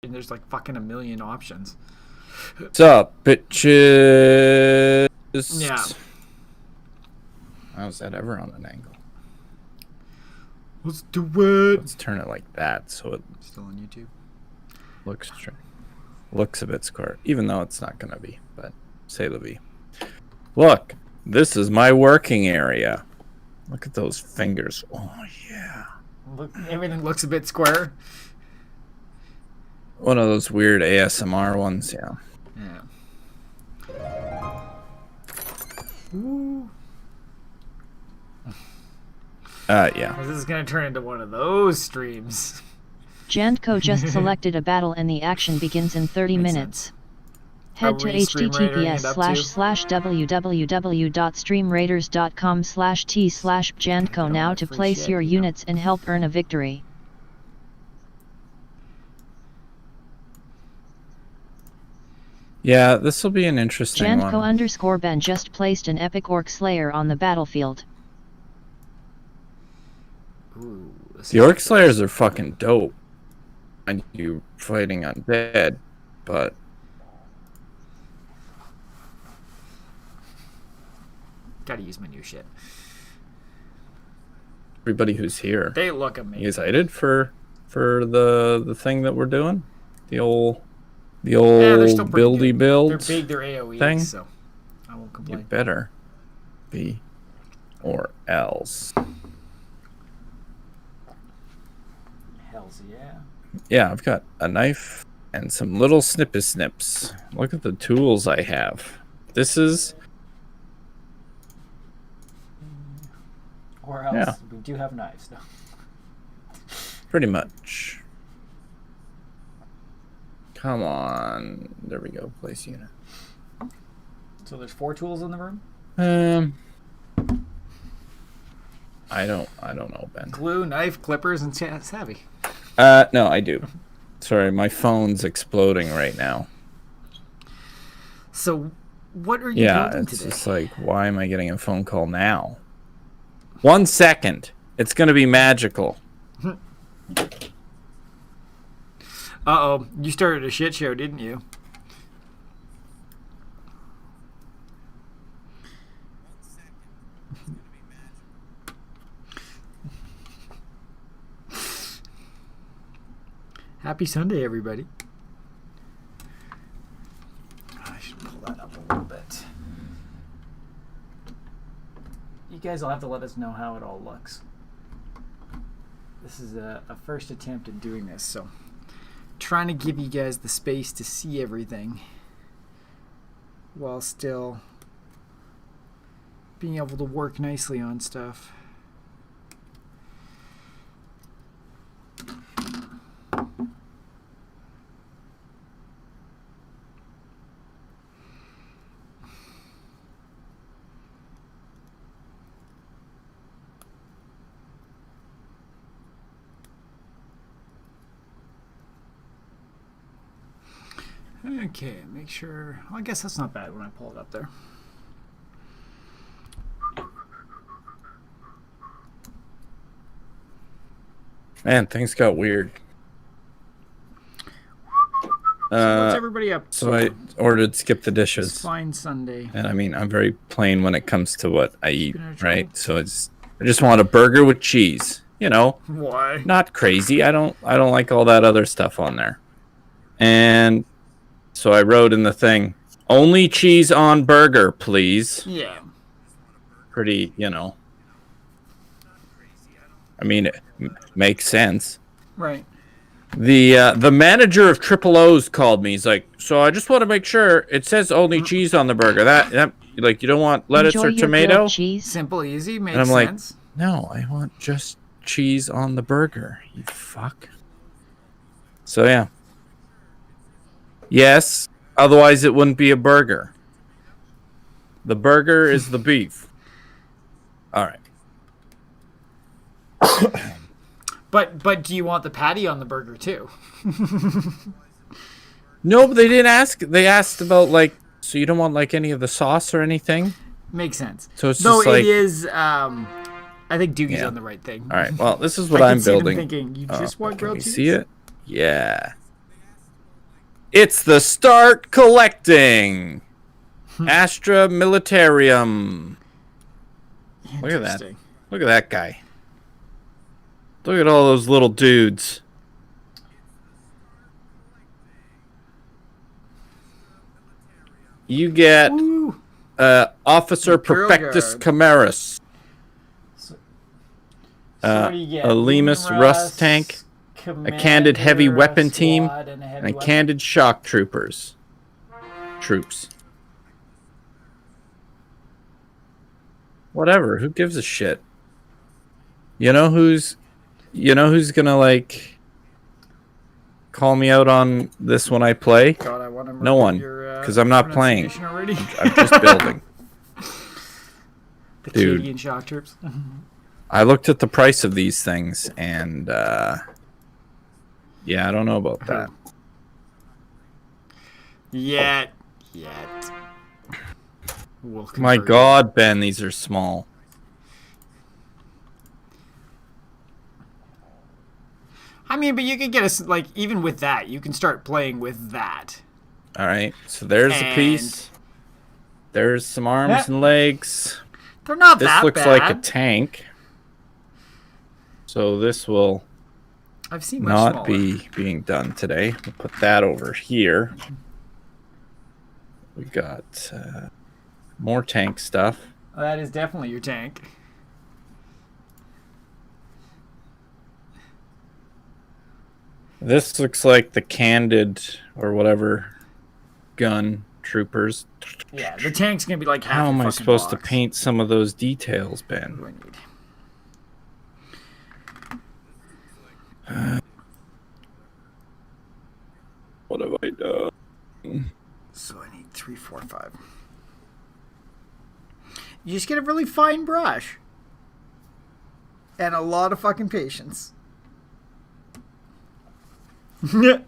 and there's like fucking a million options. What's up, bitches? Yeah. How's that ever on an angle? Let's do it. Let's turn it like that so it Still on YouTube. looks a bit square, even though it's not gonna be. But say la vie. Look, this is my working area. Look at those fingers. Oh yeah. Look, everything looks a bit square. One of those weird ASMR ones, yeah. Yeah. Ooh. Yeah. This is gonna turn into one of those streams. BJ&Co just selected a battle and the action begins in 30 Makes minutes. sense. Head Are to we stream raiding it up too? https://www.streamraiders.com/t/BJ&Co now to place your units and help earn a victory. Yeah, this will be an interesting BJ&Co one. _Ben just placed an epic orc slayer on the battlefield. Ooh, The Orc Slayers are fucking dope. And you fighting undead, but gotta use my new shit. everybody who's here. They look You amazing. excited for the thing that we're doing? The old Yeah, they're still pretty buildy good. build. They're big, they're AoE, thing. so I won't You complain. better be, or else. Hells yeah. Yeah, I've got a knife and some little snips. Look at the tools I have. This is Or else Yeah. we do have knives. No. pretty much. Come on. There we go. Place unit. So there's 4 tools in the room? I don't know, Ben. Glue, knife, clippers, and savvy. No, I do. Sorry, my phone's exploding right now. So what are you Yeah, building it's today? just like, why am I getting a phone call now? 1 second. It's gonna be magical. Uh-oh. You started a shit show, didn't you? Happy Sunday, everybody. I should pull that up a little bit. You guys will have to let us know how it all looks. This is a first attempt at doing this, so trying to give you guys the space to see everything while still being able to work nicely on stuff. Okay, make sure. Well, I guess that's not bad when I pull it up there. Man, things got weird. So what's everybody up to? So I ordered skip the It's dishes. fine Sunday. And I mean, I'm very plain when it comes to what I eat, Spinach right? roll. So I just want a burger with cheese. You know, Why? not crazy. I don't like all that other stuff on there. And so I wrote in the thing, only cheese on burger, please. Yeah. Pretty, you know. I mean, it makes sense. Right. The manager of Triple O's called me. He's like, so I just want to make sure it says only cheese on the burger. That like, you don't want lettuce Enjoy or your tomato? grilled cheese. Simple, easy, makes And I'm like, sense. no, I want just cheese on the burger. You fuck. So yeah. Yes. Otherwise, it wouldn't be a burger. The burger is the beef. All right. But do you want the patty on the burger too? No, but they didn't ask. They asked about like, so you don't want like any of the sauce or anything? Makes sense. So it's Though just like, it is, I think Doogie's Yeah. on the right thing. all right. Well, this is what I I'm can see them building. thinking, you just want can grilled we cheese? see it? Yeah. It's the start collecting. Astra Militarium. Look at that. Interesting. Look at that guy. Look at all those little dudes. You get Woo. Officer Imperial Perfectus Guard. Camerus. So what do you get? A Lemus Rust tank, a candid heavy weapon team, and and a candid shock troopers. Troops. Whatever. Who gives a shit? You know who's gonna like call me out on this when I play? God, I want to No one, because I'm not playing. Already. I'm just building. The Dude. Canadian shock troops. I looked at the price of these things, and yeah, I don't know about that. Yet. We'll My convert God, Ben, these are small. I mean, but you could get us like even with that, you can start playing with that. All right, so there's a piece. There's some arms and legs. They're not This that looks bad. like a tank. So this will I've seen much not smaller. be being done today. We'll put that over here. We got more tank stuff. That is definitely your tank. This looks like the candid or whatever gun troopers. Yeah, the tank's gonna be like half. How your am I fucking supposed to box. paint some of those details, What Ben? do I need? What have I done? So I need 3, 4, 5. You just get a really fine brush. And a lot of fucking patience. You've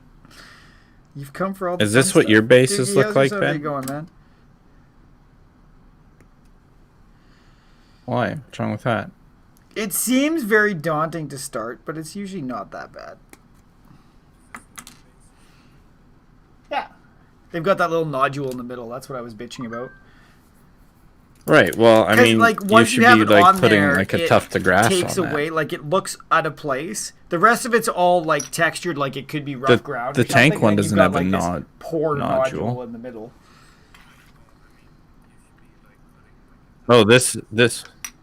come for all the Is this fun what your stuff. bases Doogie, look how's like, your Sunday Ben? going, man? Why? What's wrong with that? It seems very daunting to start, but it's usually not that bad. Yeah. They've got that little nodule in the middle. That's what I was bitching about. Right. Well, I 'Cause, mean, like, you once should you have be it like on putting there, like a it tuft of grass takes on away, that. like it looks out of place. The rest of it's all like textured, like it could be rough ground. The or tank something, one and you've doesn't got, have a like, this nod. poor nodule. nodule in the middle. Oh, this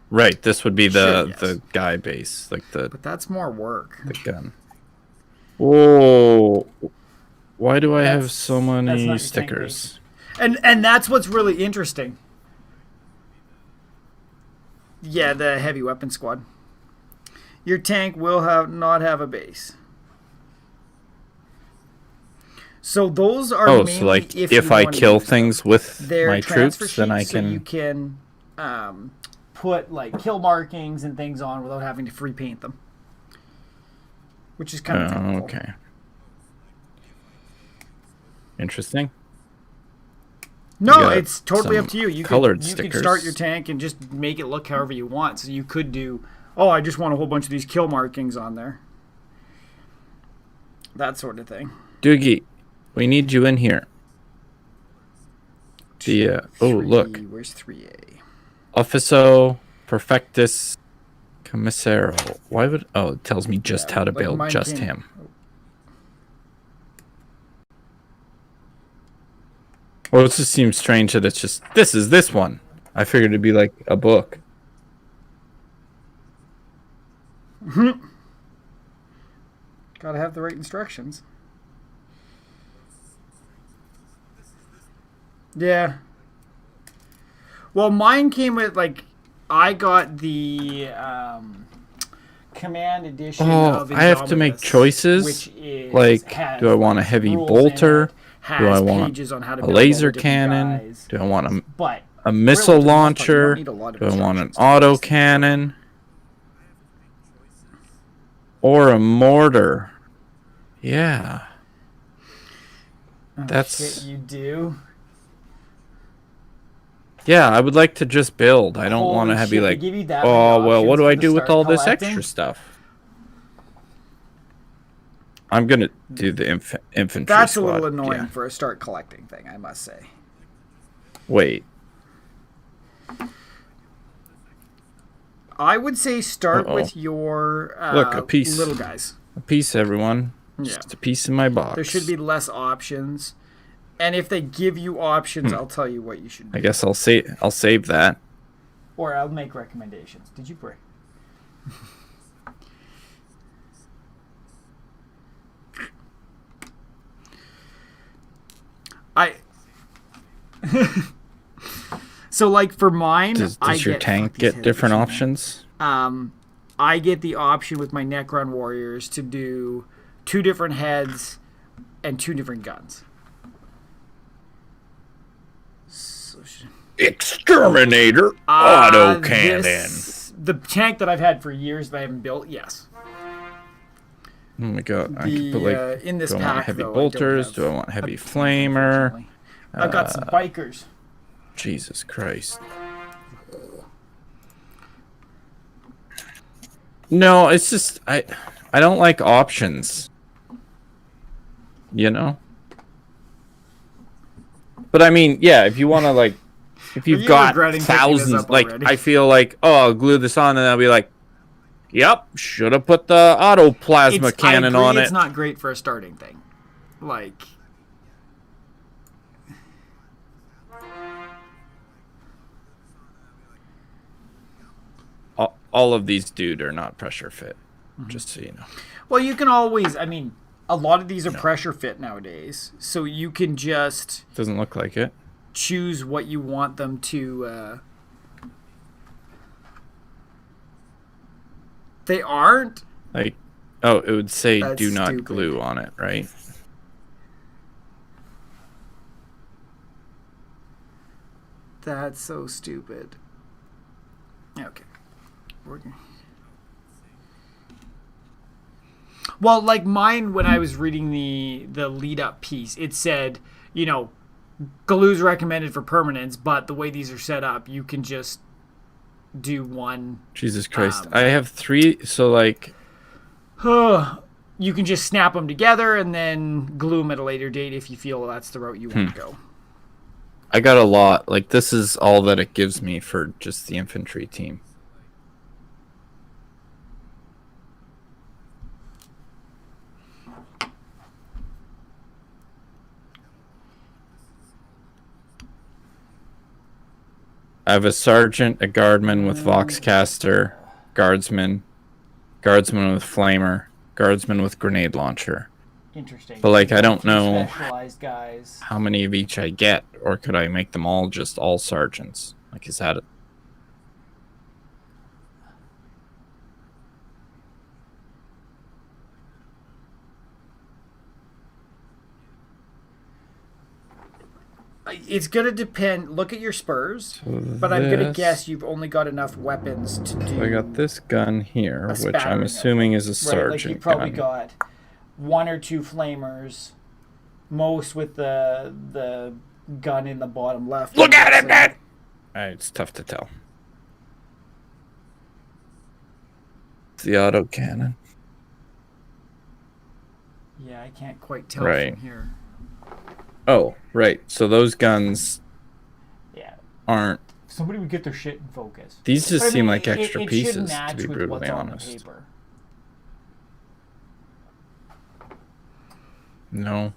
right. This would be the Shit, yes. the guy base, like the But that's more work. gun. Whoa! Why do I have That's- so that's not many your tank stickers? And that's what's really interesting. Yeah, the heavy weapon squad. Your tank will not have a base. So those are Oh, mainly so like if if you I wanna kill use them. things with They're my transfer troops, then I sheets, so you can. can put like kill markings and things on without having to free paint them, which is kind of Oh, typical. okay. Interesting. No, got it's totally some up to you. You colored can stickers. start your tank and just make it look however you want. So you could do, oh, I just want a whole bunch of these kill markings on there. That sort of thing. Doogie, we need you in here. The oh look, Where's 3A? Officio Perfectus Commissaro. Why would it tells me just Yeah, how to like build mine just came- him. Well, it just seems strange that it's just this is this one. I figured it'd be like a book. Gotta have the right instructions. Yeah. Well, mine came with, like, I got the command edition of I have to make Indominus, choices. which is, Like, has, do I want a like, heavy rules in bolter? it, has Do I want pages on how to A build all the laser different cannon? guys. Do I want But a really, missile for the most part, you don't launcher? need a lot of Do I want an instructions to do auto these things. cannon? Or a mortar? Yeah. Oh, That's- shit, you do. Yeah, I would like to just build. I don't want to Holy be shit, they like, give you that many oh, well, what options do I to do with start all this collecting? extra stuff? I'm gonna do the infantry. That's squad. a little annoying Yeah. for a start collecting thing, I must say. Wait. I would say start Uh-oh. with your Look, a piece. little guys. A piece, everyone. Yeah. Just a piece in my box. There should be less options. And if they give you options, I'll tell you what you should do. I guess I'll save that. Or I'll make recommendations. Did you pray? So like for mine, Does I your get, tank fuck, get these different heavy options? I get the option with my Necron warriors to do 2 different heads and 2 different guns. So Exterminator auto cannon. The tank that I've had for years that I haven't built, yes. Oh my god! I could put like. In this do I pack, want heavy though, bolters? Do I want heavy flamer? Unfortunately. I've got some bikers. Jesus Christ! No, it's just I don't like options. You know. But I mean, yeah, if you want to like, if you've you got regretting picking this thousands, up like already? I feel like, oh, I'll glue this on, and I'll be like, yep, should have put the auto plasma cannon I agree on it. It's not great for a starting thing. Like, All of these, dude, are not pressure fit. Just so you know. well, you can always. I mean, a lot of these are pressure fit nowadays, so you can just Doesn't look like it. choose what you want them to. They aren't. Like, oh, it would say That's do not stupid. glue on it, right? That's so stupid. Okay. Well, like mine, when I was reading the lead up piece, it said, you know, glue's recommended for permanence, but the way these are set up, you can just do one. Jesus Christ. I have 3, so like, You can just snap them together and then glue them at a later date if you feel that's the route you want to go. I got a lot. Like, this is all that it gives me for just the infantry team. I have a sergeant, a guardman with voxcaster, guardsman with flamer, guardsman with grenade launcher. Interesting. But like, I don't know Specialized guys. how many of each I get, or could I make them all just all sergeants? Like, is that It's gonna depend. Look at your spurs, but I'm gonna this- guess you've only got enough weapons to do. So I got this gun here, A which I'm spattering of assuming is a right, like you sergeant probably gun. got 1 or 2 flamers, most with the gun in the bottom left. Look at it, man! It's tough to tell. It's the autocannon. Yeah, I can't quite tell Right. from here. Oh, right. So those guns Yeah, aren't. somebody would get their shit in focus. These just But I seem mean, like extra it should pieces, to match be with brutally what's on the honest. paper. No.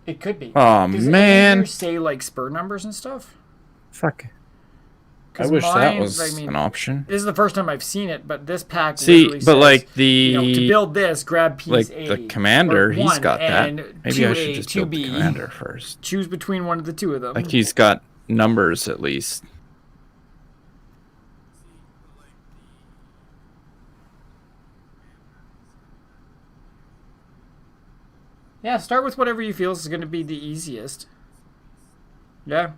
It could be. Aw, Does any of man. yours say like spur numbers and stuff? Fuck. I 'Cause wish that mine, was I mean, an option. This is the first time I've seen it, but this pack See, literally but says, like you know, to build this, grab piece like A. the commander, or he's 1 got that. and Maybe I 2A, should just build the 2B. commander first. Choose between one of the 2 of them. Like, he's got numbers at least. Yeah, start with whatever you feel is going to be the easiest. Yeah.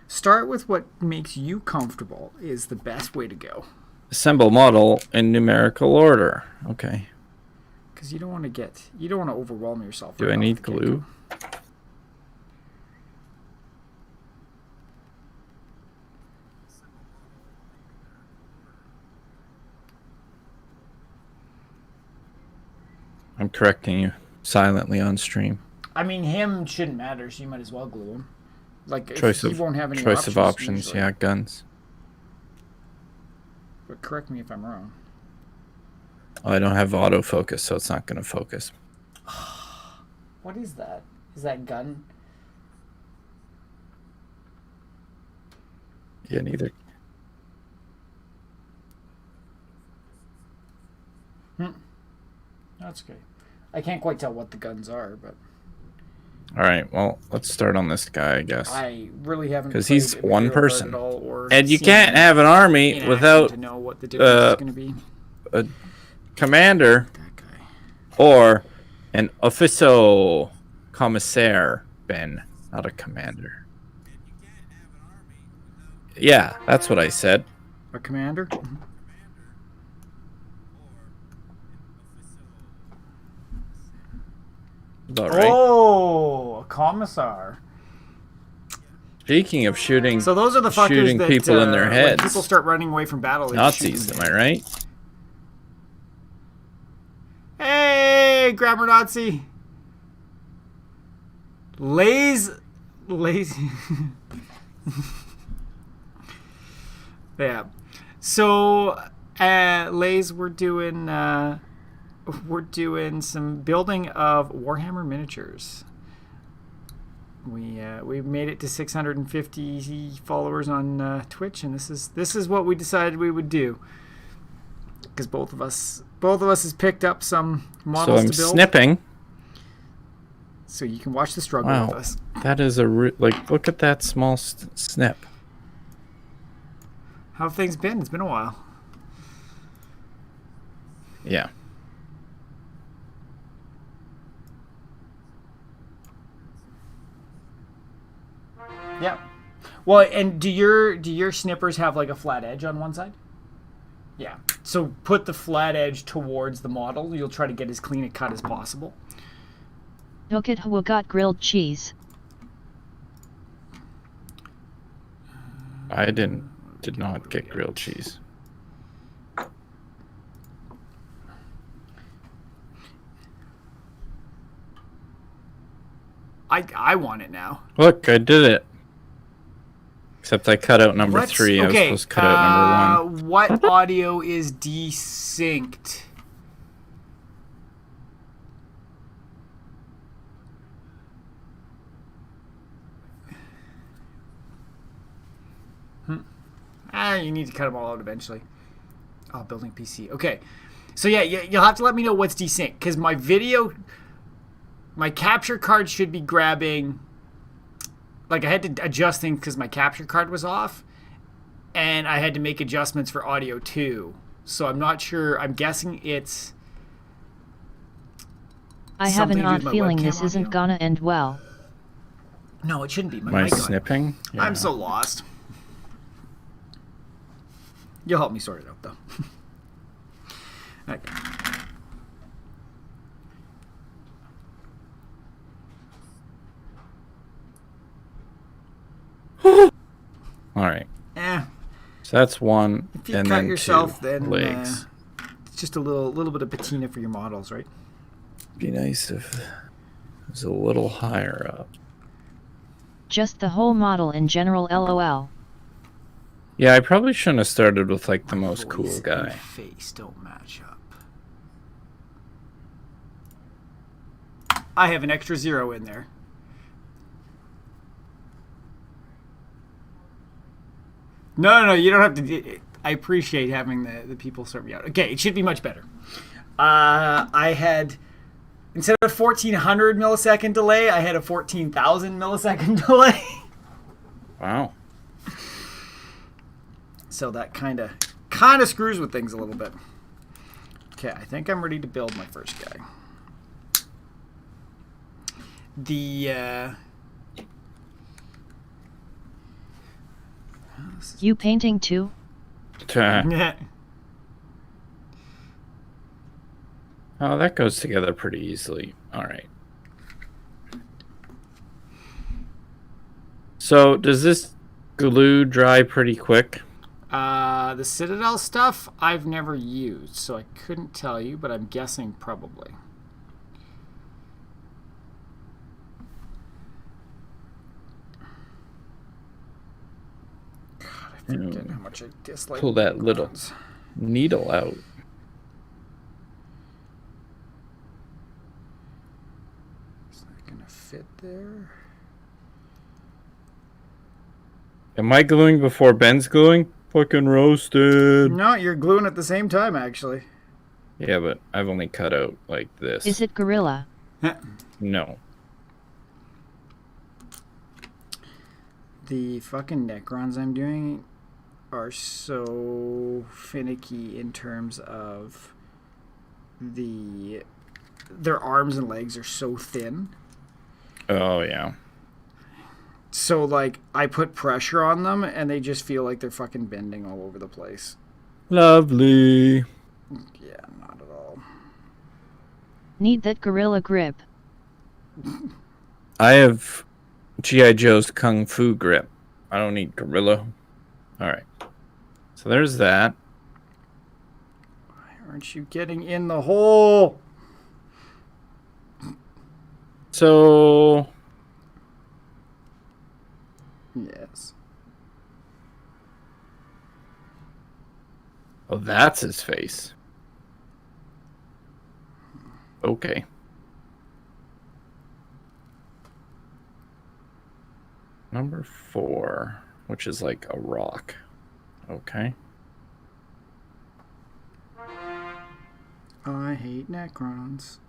Start with what makes you comfortable is the best way to go. Assemble model in numerical order. Okay. Because you don't want to overwhelm yourself. Do right I off need the get-go. glue? I'm correcting you silently on stream. I mean, him shouldn't matter, so you might as well glue him. Like, he won't have any choice of options. usually. Yeah, guns. But correct me if I'm wrong. Oh, I don't have autofocus, so it's not going to focus. What is that? Is that gun? Yeah, neither. That's okay. I can't quite tell what the guns are, but All right, well, let's start on this guy, I guess. I really haven't. Because he's played one Imperial Guard person. at all or And you seen can't him have an army in action without to know what the difference is going to be. a commander That guy. or an officio commissaire, Ben, not a commander. Yeah, that's what I said. A commander? About right. Oh, a commissar. Speaking of shooting, So those are the fuckers shooting that, people in their when heads. people start running away from battle. They just shoot Nazis, them. am I right? Hey, grammar Nazi. Lazy. Yeah. So, Lays, we're doing some building of Warhammer miniatures. We made it to 650 followers on Twitch, and this is what we decided we would do. Because both of us has picked up some models So I'm to build. snipping. So you can watch the struggle Wow, with us. that is look at that small snip. How have things been? It's been a while. Yeah. Yeah. Well, and do your snippers have like a flat edge on one side? Yeah. So put the flat edge towards the model. You'll try to get as clean a cut as possible. Look at who got grilled cheese. I did not get grilled cheese. I want it now. Look, I did it. Except I cut out number 3. I was supposed to cut out number 1. What audio is desynced? You need to cut them all out eventually. Oh, building PC. Okay. So yeah, you'll have to let me know what's desynced, because my capture card should be grabbing, like I had to adjust things because my capture card was off, and I had to make adjustments for audio too. So I'm not sure. I'm guessing it's I have something an to do with odd my feeling webcam this isn't audio. gonna end well. No, it shouldn't be. My mic on. snipping? Yeah. I'm so lost. You'll help me sort it out, though. Okay. All right. Eh. So that's 1, If you and cut then yourself, 2 then legs. it's just a little bit of patina for your models, right? Be nice if it was a little higher up. Just the whole model in general, lol. Yeah, I probably shouldn't have started with like the most Voice cool and guy. face don't match up. I have an extra 0 in there. No, you don't have to. I appreciate having the people sort me out. Okay, it should be much better. I had, instead of 1400 millisecond delay, I had a 14,000 millisecond delay. Wow. So that kind of screws with things a little bit. Okay, I think I'm ready to build my first guy. You painting too? Oh, that goes together pretty easily. All right. So does this glue dry pretty quick? The Citadel stuff I've never used, so I couldn't tell you, but I'm guessing probably. forget how much I dislike Pull that little Necrons. needle out. Is that gonna fit there? Am I gluing before Ben's gluing? Fucking roasted. No, you're gluing at the same time, actually. Yeah, but I've only cut out like this. Is it gorilla? No. The fucking Necrons I'm doing are so finicky in terms of their arms and legs are so thin. Oh, yeah. So, like, I put pressure on them, and they just feel like they're fucking bending all over the place. Lovely. Yeah, not at all. Need that gorilla grip. I have G.I. Joe's Kung Fu grip. I don't need gorilla. Alright. So there's that. Why aren't you getting in the hole? So... Yes. Oh, that's his face. Okay. Number 4, which is like a rock. Okay. I hate Necrons.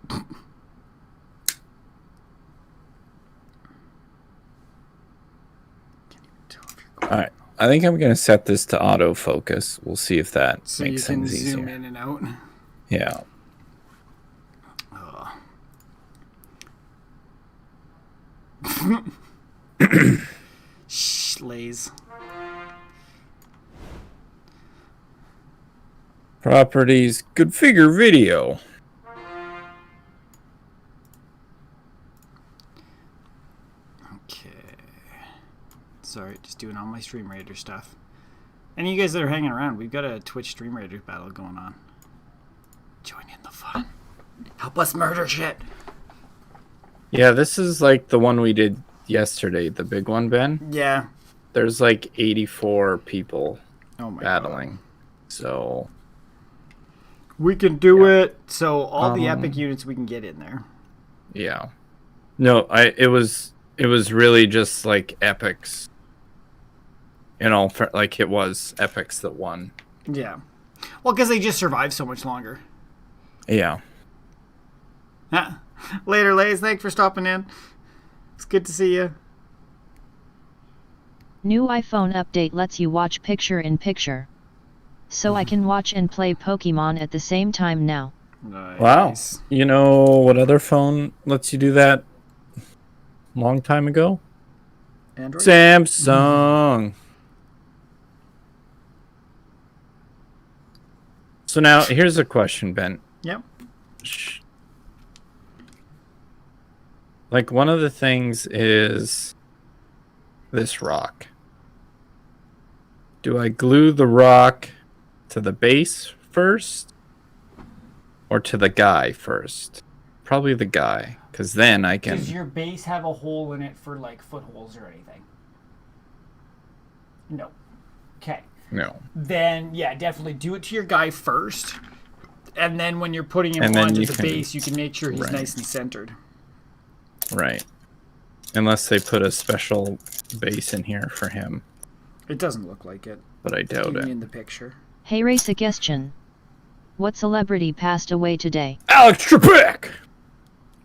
Alright. I think I'm going to set this to autofocus. We'll see if that So makes you can things easier. zoom in and out. Yeah. Shh, Lays. Properties. Good figure video. Okay. Sorry, just doing all my Stream Raider stuff. And you guys that are hanging around, we've got a Twitch Stream Raider battle going on. Join in the fun. Help us murder shit. Yeah, this is like the one we did yesterday, the big one, Ben. Yeah. There's like 84 people Oh my battling. God. So We can do it. So all the epic units we can get in there. yeah. No, it was really just like epics. Like it was epics that won. Yeah. Well, because they just survive so much longer. Yeah. Later, Lays. Thanks for stopping in. It's good to see you. New iPhone update lets you watch picture-in-picture. So I can watch and play Pokemon at the same time now. Nice. Wow. You know what other phone lets you do that? Long time ago? Android? Samsung. So now here's a question, Ben. Yep. Like one of the things is this rock. Do I glue the rock to the base first or to the guy first? Probably the guy, because then I can... Does your base have a hole in it for like footholes or anything? No. Okay. No. Then yeah, definitely do it to your guy first. And then when you're putting him And then onto you the can- base, you can make sure he's right. nice and centered. Right. Unless they put a special base in here for him, It doesn't look like it. but I doubt Even it. in the picture. Hey Ray, suggestion. What celebrity passed away today? Alex Trebek!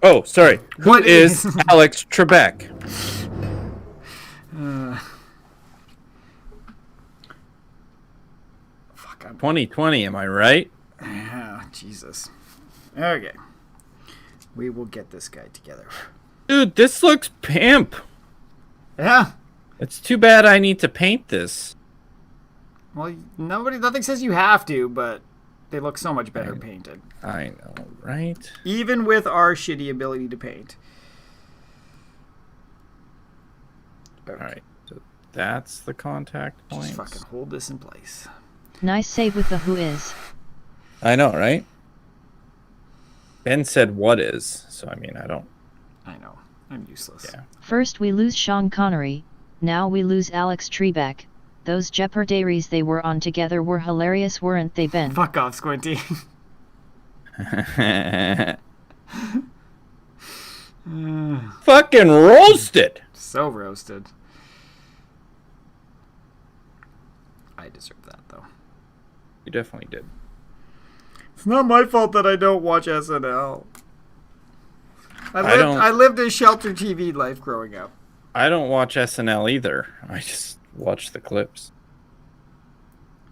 Oh, sorry. Who What is is- Alex Trebek? Fuck, I'm... 2020, am I right? Oh, Jesus. Okay. We will get this guy together. Dude, this looks pimp. Yeah. It's too bad I need to paint this. Well, nothing says you have to, but they look so much better painted. I know, right? Even with our shitty ability to paint. Okay. Alright, so that's the contact Just point. fucking hold this in place. Nice save with the who is. I know, right? Ben said what is, so I mean, I don't... I know. I'm useless. Yeah. First we lose Sean Connery, now we lose Alex Trebek. Those Jeopardies they were on together were hilarious, weren't they, Ben? Fuck off, Squinty. Fucking roasted. So roasted. I deserve that, though. You definitely did. It's not my fault that I don't watch SNL. don't- I lived a sheltered TV life growing up. I don't watch SNL either. I just watch the clips.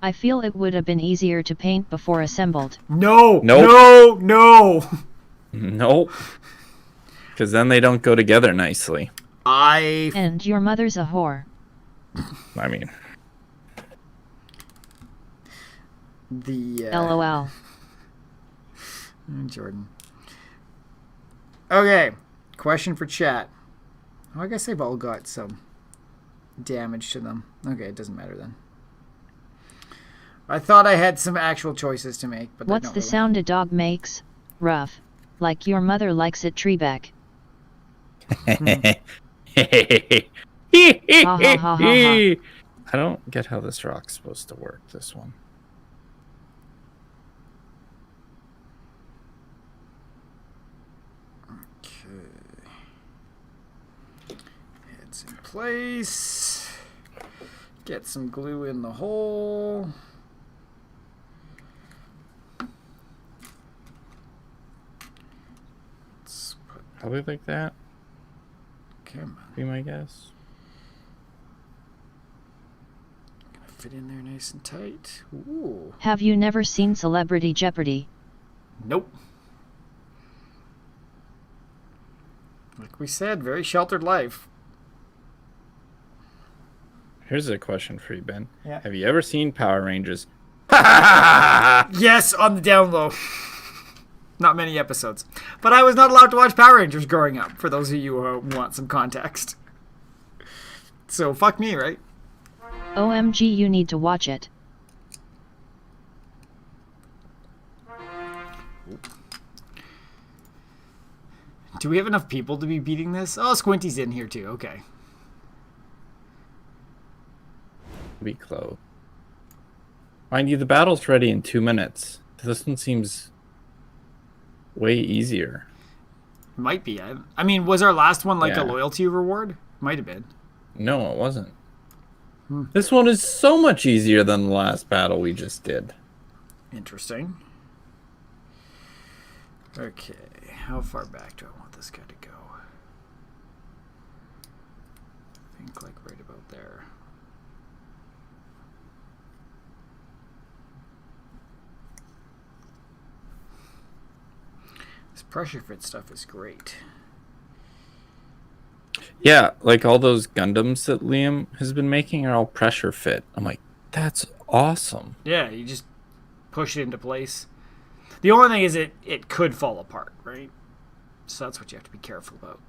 I feel it would have been easier to paint before assembled. No! Nope. No! Nope. Because then they don't go together nicely. And your mother's a whore. I mean, The... LOL. Jordan. Okay. Question for chat. Oh, I guess they've all got some damage to them. Okay, it doesn't matter then. I thought I had some actual choices to make, but What's the sound a dog makes? Rough. Like your mother likes it, Treebeck. I Ha ha ha ha ha. don't get how this rock's supposed to work, this one. Okay. Heads in place. Get some glue in the hole. Let's put... Probably like that, Come on. be my guess. Gonna fit in there nice and tight. Ooh. Have you never seen Celebrity Jeopardy? Nope. Like we said, very sheltered life. Here's a question for you, Ben. Yeah. Have you ever seen Power Rangers? Yes, on the down low. Not many episodes. But I was not allowed to watch Power Rangers growing up, for those of you who want some context. So, fuck me, right? OMG, you need to watch it. Do we have enough people to be beating this? Oh, Squinty's in here too. Okay. Be close. Mind you, the battle's ready in 2 minutes. This one seems way easier. Might be. I mean, was our last one like Yeah. a loyalty reward? Might have been. No, it wasn't. This one is so much easier than the last battle we just did. Interesting. Okay. How far back do I want this guy to go? I think like right about there. This pressure fit stuff is great. Yeah, like all those Gundams that Liam has been making are all pressure fit. I'm like, that's awesome. Yeah, you just push it into place. The only thing is it could fall apart, right? So that's what you have to be careful about.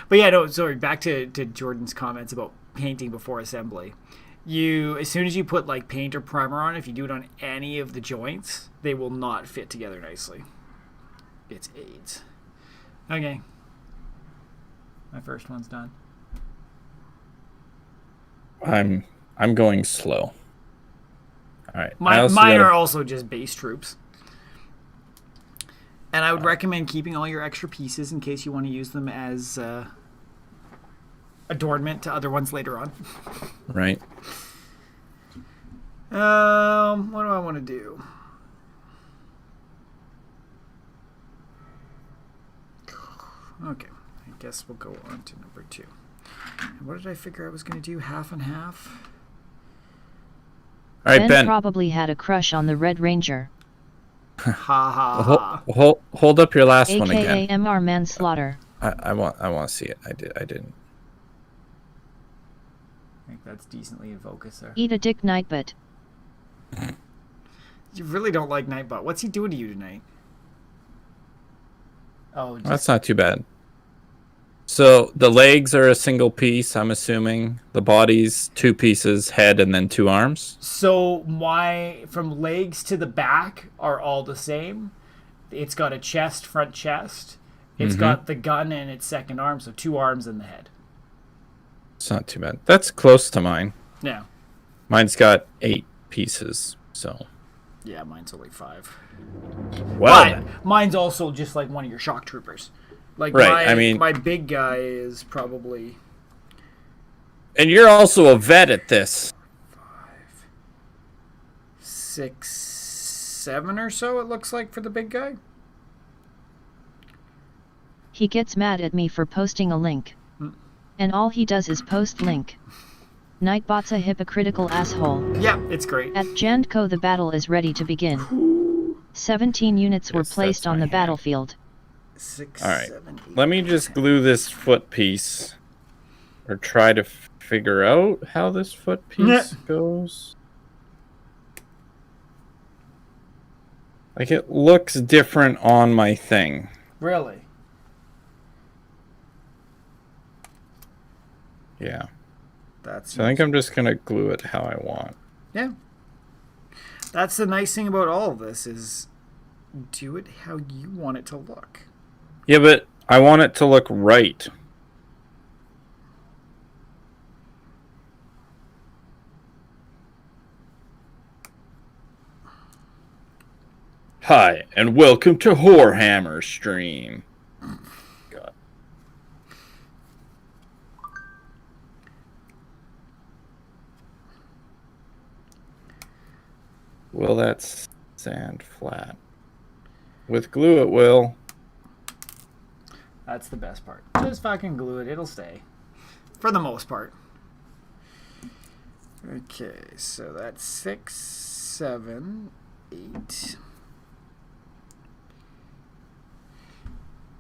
But yeah, no, sorry, back to Jordan's comments about painting before assembly. As soon as you put like paint or primer on, if you do it on any of the joints, they will not fit together nicely. It's AIDS. Okay. My first one's done. I'm going slow. All right. Mine are also just base troops. And I would recommend keeping all your extra pieces in case you want to use them as adornment to other ones later on. Right. What do I want to do? Okay, I guess we'll go on to number 2. And what did I figure I was going to do? Half and half? All right, Ben. Probably had a crush on the Red Ranger. Ha ha ha. Hold up your last one AKA again. MR manslaughter. I want to see it. I didn't. I think that's decently in focus there. Eat a dick, Nightbot. You really don't like Nightbot. What's he doing to you tonight? Oh, just... That's not too bad. So the legs are a single piece, I'm assuming. The body's 2 pieces, head and then 2 arms. So from legs to the back are all the same. It's got a chest, front chest. It's got the gun and its second arm, so 2 arms and the head. It's not too bad. That's close to mine. Yeah. Mine's got 8 pieces, so. Yeah, mine's only 5. Well, But mine's also just like one of your shock troopers. Like right, my big guy is probably and you're also a vet at this. 6, 7 or so. It looks like for the big guy. He gets mad at me for posting a link. And all he does is post link. Nightbot's a hypocritical asshole. Yeah, it's great. At BJ&Co the battle is ready to begin. 17 units were placed on the battlefield. 6, All right. 7, 8. Let me just glue this foot piece. Or try to figure out how this foot piece goes. Like, it looks different on my thing. Really? Yeah. That's So I think I'm just going to glue it how I want. Yeah. That's the nice thing about all of this is do it how you want it to look. Yeah, but I want it to look right. Hi, and welcome to Whorehammer Stream. God. Will that sand flat? With glue it will. That's the best part. Just fucking glue it. It'll stay. For the most part. Okay, so that's 6, 7, 8.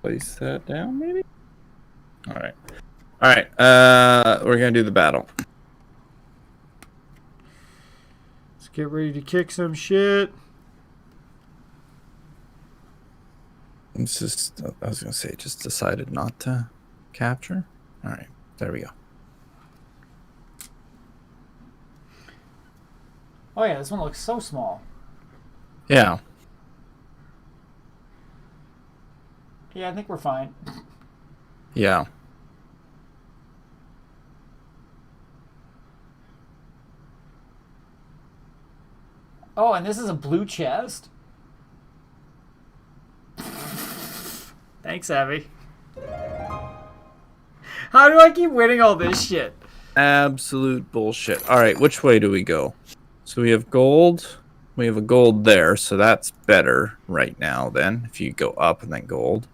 Place that down, maybe? Alright. Alright, we're gonna do the battle. Let's get ready to kick some shit. It's just, I was gonna say, just decided not to capture. Alright, there we go. Oh yeah, this one looks so small. Yeah. Yeah, I think we're fine. Yeah. Oh, and this is a blue chest? Thanks, Abby. How do I keep winning all this shit? Absolute bullshit. Alright, which way do we go? So we have gold. We have a gold there, so that's better right now then. If you go up and then gold.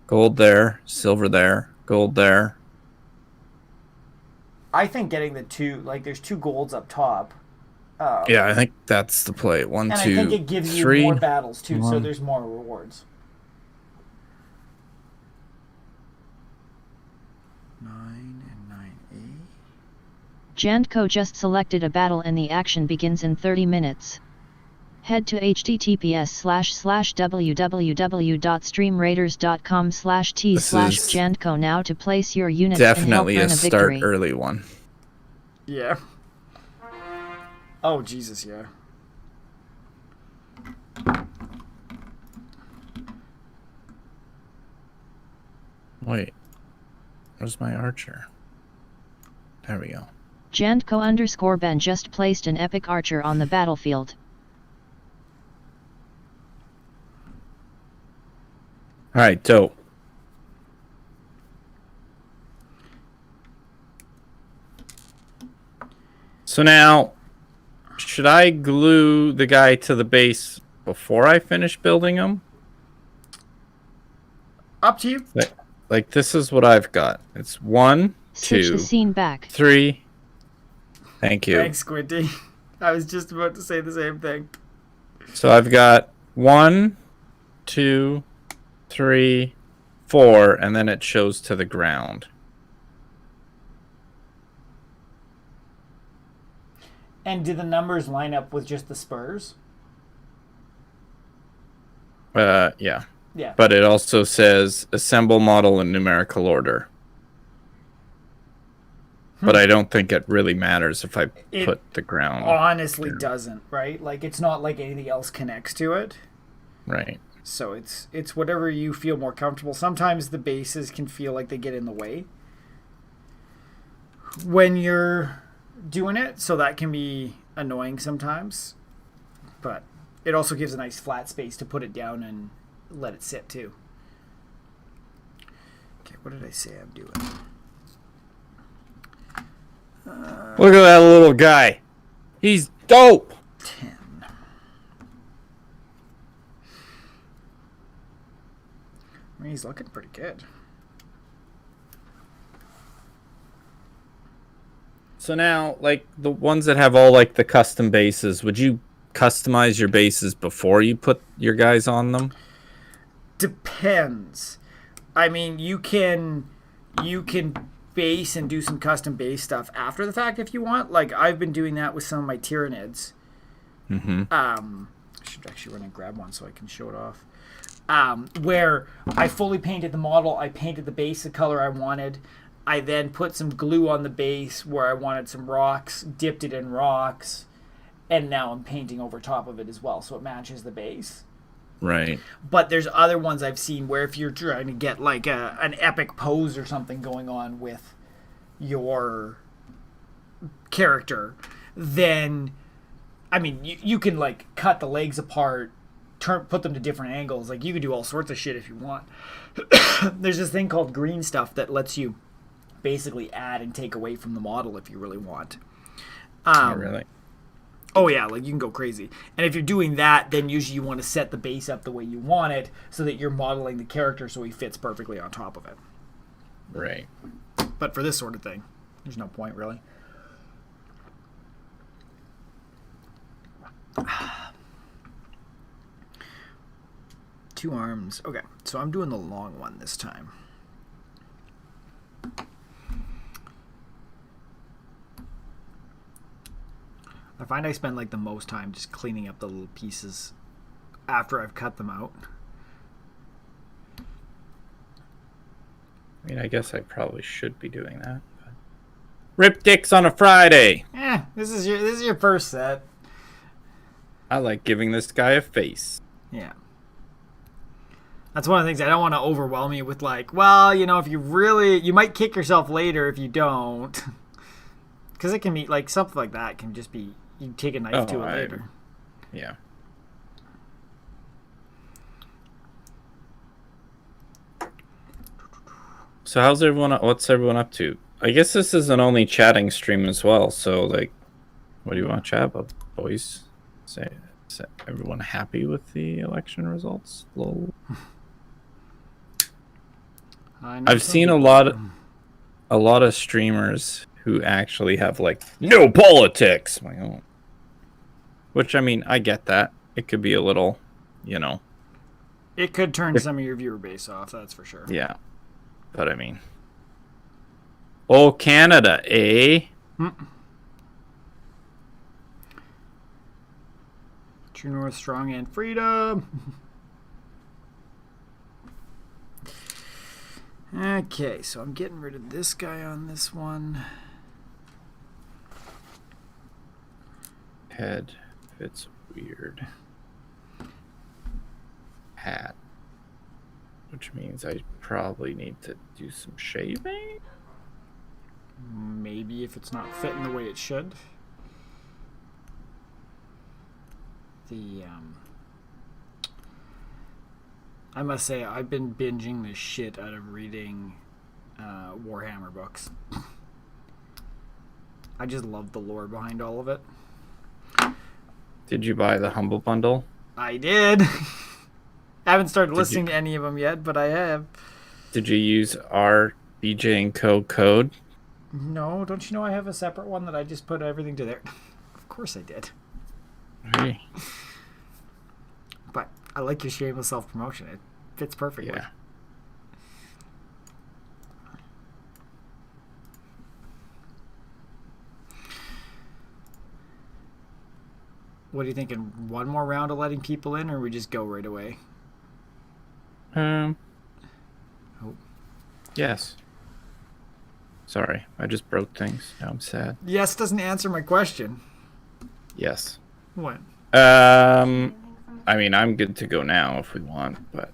Gold there, silver there, gold there. I think getting the two, like, there's 2 golds up top. Yeah, I think that's the play. 1, and 2, I think it gives 3. you more battles, too, so 1. there's more rewards. 9 and 9A. BJ&Co just selected a battle and the action begins in 30 minutes. Head to https://www.streamraiders.com/t/BJ&Co now to place your units and help Definitely earn a a start victory. early one. Yeah. Oh, Jesus, yeah. Wait. Where's my archer? There we go. BJ&Co_Ben just placed an epic archer on the battlefield. Alright, dope. So now, should I glue the guy to the base before I finish building him? Up to you. Like this is what I've got. It's 1, Switch 2, the scene back. 3. Thank you. Thanks, Squinty. I was just about to say the same thing. So I've got 1, 2, 3, 4, and then it shows to the ground. And do the numbers line up with just the spurs? Yeah. Yeah. But it also says assemble model in numerical order. But I don't think it really matters if I put the ground. Honestly doesn't, right? Like, it's not like anything else connects to it. Right. So it's whatever you feel more comfortable. Sometimes the bases can feel like they get in the way when you're doing it, so that can be annoying sometimes. But it also gives a nice flat space to put it down and let it sit too. Okay, what did I say I'm doing? Look at that little guy. He's dope. 10. I mean, he's looking pretty good. So now, like, the ones that have all, like, the custom bases, would you customize your bases before you put your guys on them? Depends. I mean, you can base and do some custom base stuff after the fact if you want. Like, I've been doing that with some of my Tyranids. Mm-hmm. I should actually run and grab one so I can show it off. Where I fully painted the model, I painted the base the color I wanted. I then put some glue on the base where I wanted some rocks, dipped it in rocks, and now I'm painting over top of it as well, so it matches the base. Right. But there's other ones I've seen where if you're trying to get like an epic pose or something going on with your character, then, I mean, you can like cut the legs apart, put them to different angles. Like, you can do all sorts of shit if you want. There's this thing called green stuff that lets you basically add and take away from the model if you really want. Oh, really? Oh yeah, like you can go crazy. And if you're doing that, then usually you want to set the base up the way you want it so that you're modeling the character so he fits perfectly on top of it. Right. But for this sort of thing, there's no point really. Two arms. Okay, so I'm doing the long one this time. I find I spend like the most time just cleaning up the little pieces after I've cut them out. I mean, I guess I probably should be doing that. But... Rip dicks on a Friday. This is your first set. I like giving this guy a face. Yeah. That's one of the things I don't want to overwhelm you with, like, well, you know, if you might kick yourself later if you don't. Because it can be, like, something like that can just be, you take a knife to it later. Yeah. So what's everyone up to? I guess this is an only chatting stream as well, so, like, what do you want to chat about, boys? Is everyone happy with the election results? Lol. I've seen a lot of streamers who actually have like no politics. Like, oh. Which, I mean, I get that. It could be a little, you know. It could turn some of your viewer base off, that's for sure. Yeah. But I mean. Oh, Canada, eh? True North, strong and freedom. Okay, so I'm getting rid of this guy on this one. Head fits weird. Hat. Which means I probably need to do some shaving? Maybe if it's not fitting the way it should. I must say, I've been binging the shit out of reading Warhammer books. I just love the lore behind all of it. Did you buy the Humble Bundle? I did. I haven't started listening to any of them yet, but I have. Did you use our BJ&Co code? No, don't you know I have a separate one that I just put everything to there? Of course I did. Hey. But I like your shameless self-promotion. It fits perfectly. Yeah. What are you thinking? One more round of letting people in, or we just go right away? Oh. Yes. Sorry, I just broke things. Now I'm sad. Yes doesn't answer my question. Yes. What? I mean, I'm good to go now if we want, but...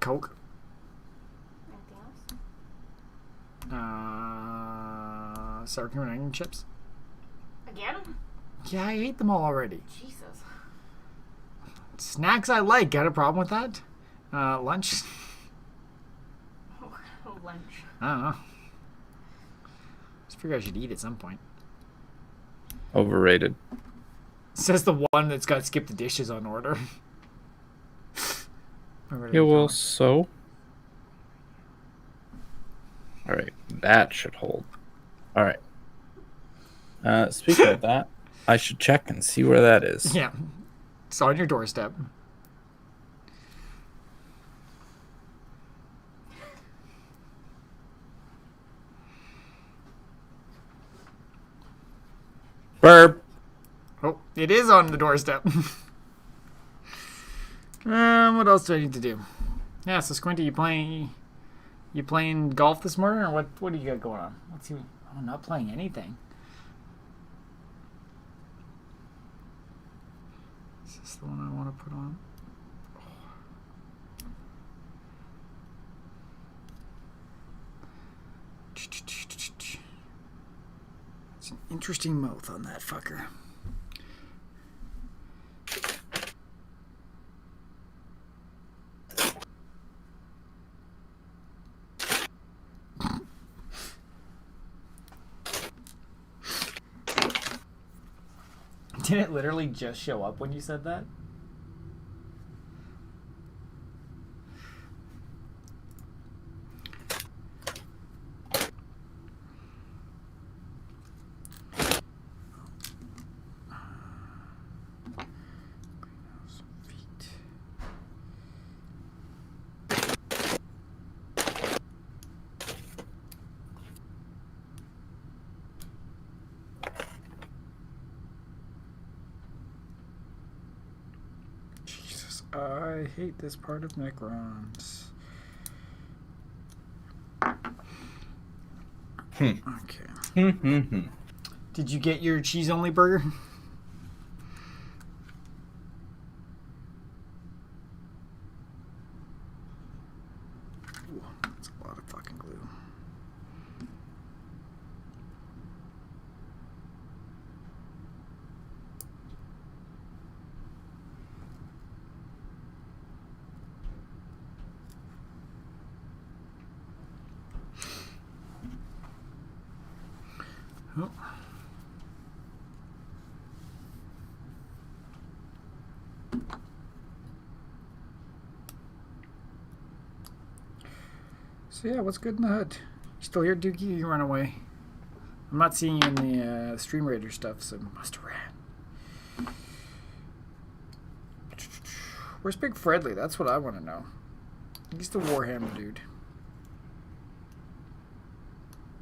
Coke? sour cream and onion chips. Again? Yeah, I ate them all already. Jesus. Snacks I like. Got a problem with that? Lunch? Oh, lunch. I don't know. Just figure I should eat at some point. Overrated. Says the one that's got skip the dishes on order. Yeah, well, so. All right, that should hold. All right. Speaking of that, I should check and see where that is. Yeah. It's on your doorstep. Burp. Oh, it is on the doorstep. What else do I need to do? Yeah, so Squinty, you playing golf this morning, or what do you got going on? Let's see. Oh, not playing anything. Is this the one I want to put on? It's an interesting mouth on that fucker. Did it literally just show up when you said that? I hate this part of Necrons. Okay. Did you get your cheese-only burger? Ooh, that's a lot of fucking glue. Oh. So yeah, what's good in the hood? You still here, Dookie? You run away. I'm not seeing you in the Stream Raider stuff, so must have ran. Where's Big Fredly? That's what I want to know. He's the Warhammer dude.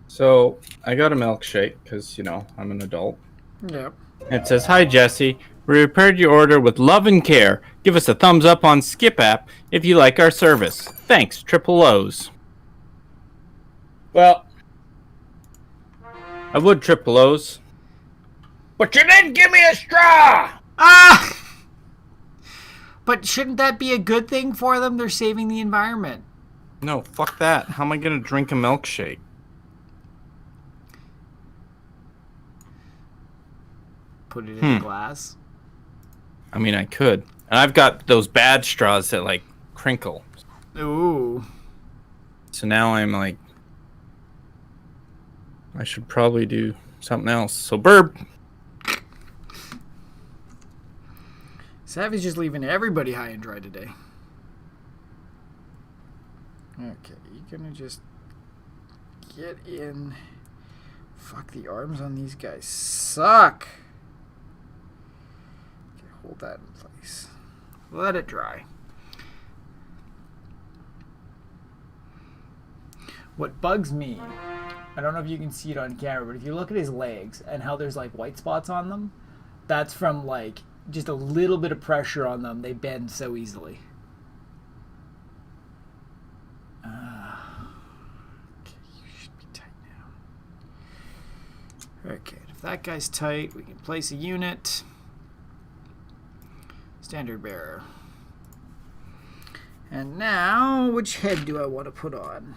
So I got a milkshake because, you know, I'm an adult. Yep. It says, "Hi, Jesse. We repaired your order with love and care. Give us a thumbs up on Skip app if you like our service. Thanks, Triple O's." Well, I would Triple O's. But you didn't give me a straw! Ah! But shouldn't that be a good thing for them? They're saving the environment. No, fuck that. How am I going to drink a milkshake? Put it in a glass. I mean, I could. And I've got those bad straws that, like, crinkle. Ooh. So now I'm like, I should probably do something else. So, burp. Savvy's just leaving everybody high and dry today. Okay, you're gonna just get in. Fuck, the arms on these guys suck. Okay, hold that in place. Let it dry. What bugs me, I don't know if you can see it on camera, but if you look at his legs and how there's like white spots on them, that's from like just a little bit of pressure on them. They bend so easily. Okay, you should be tight now. Okay, if that guy's tight, we can place a unit. Standard bearer. And now, which head do I want to put on?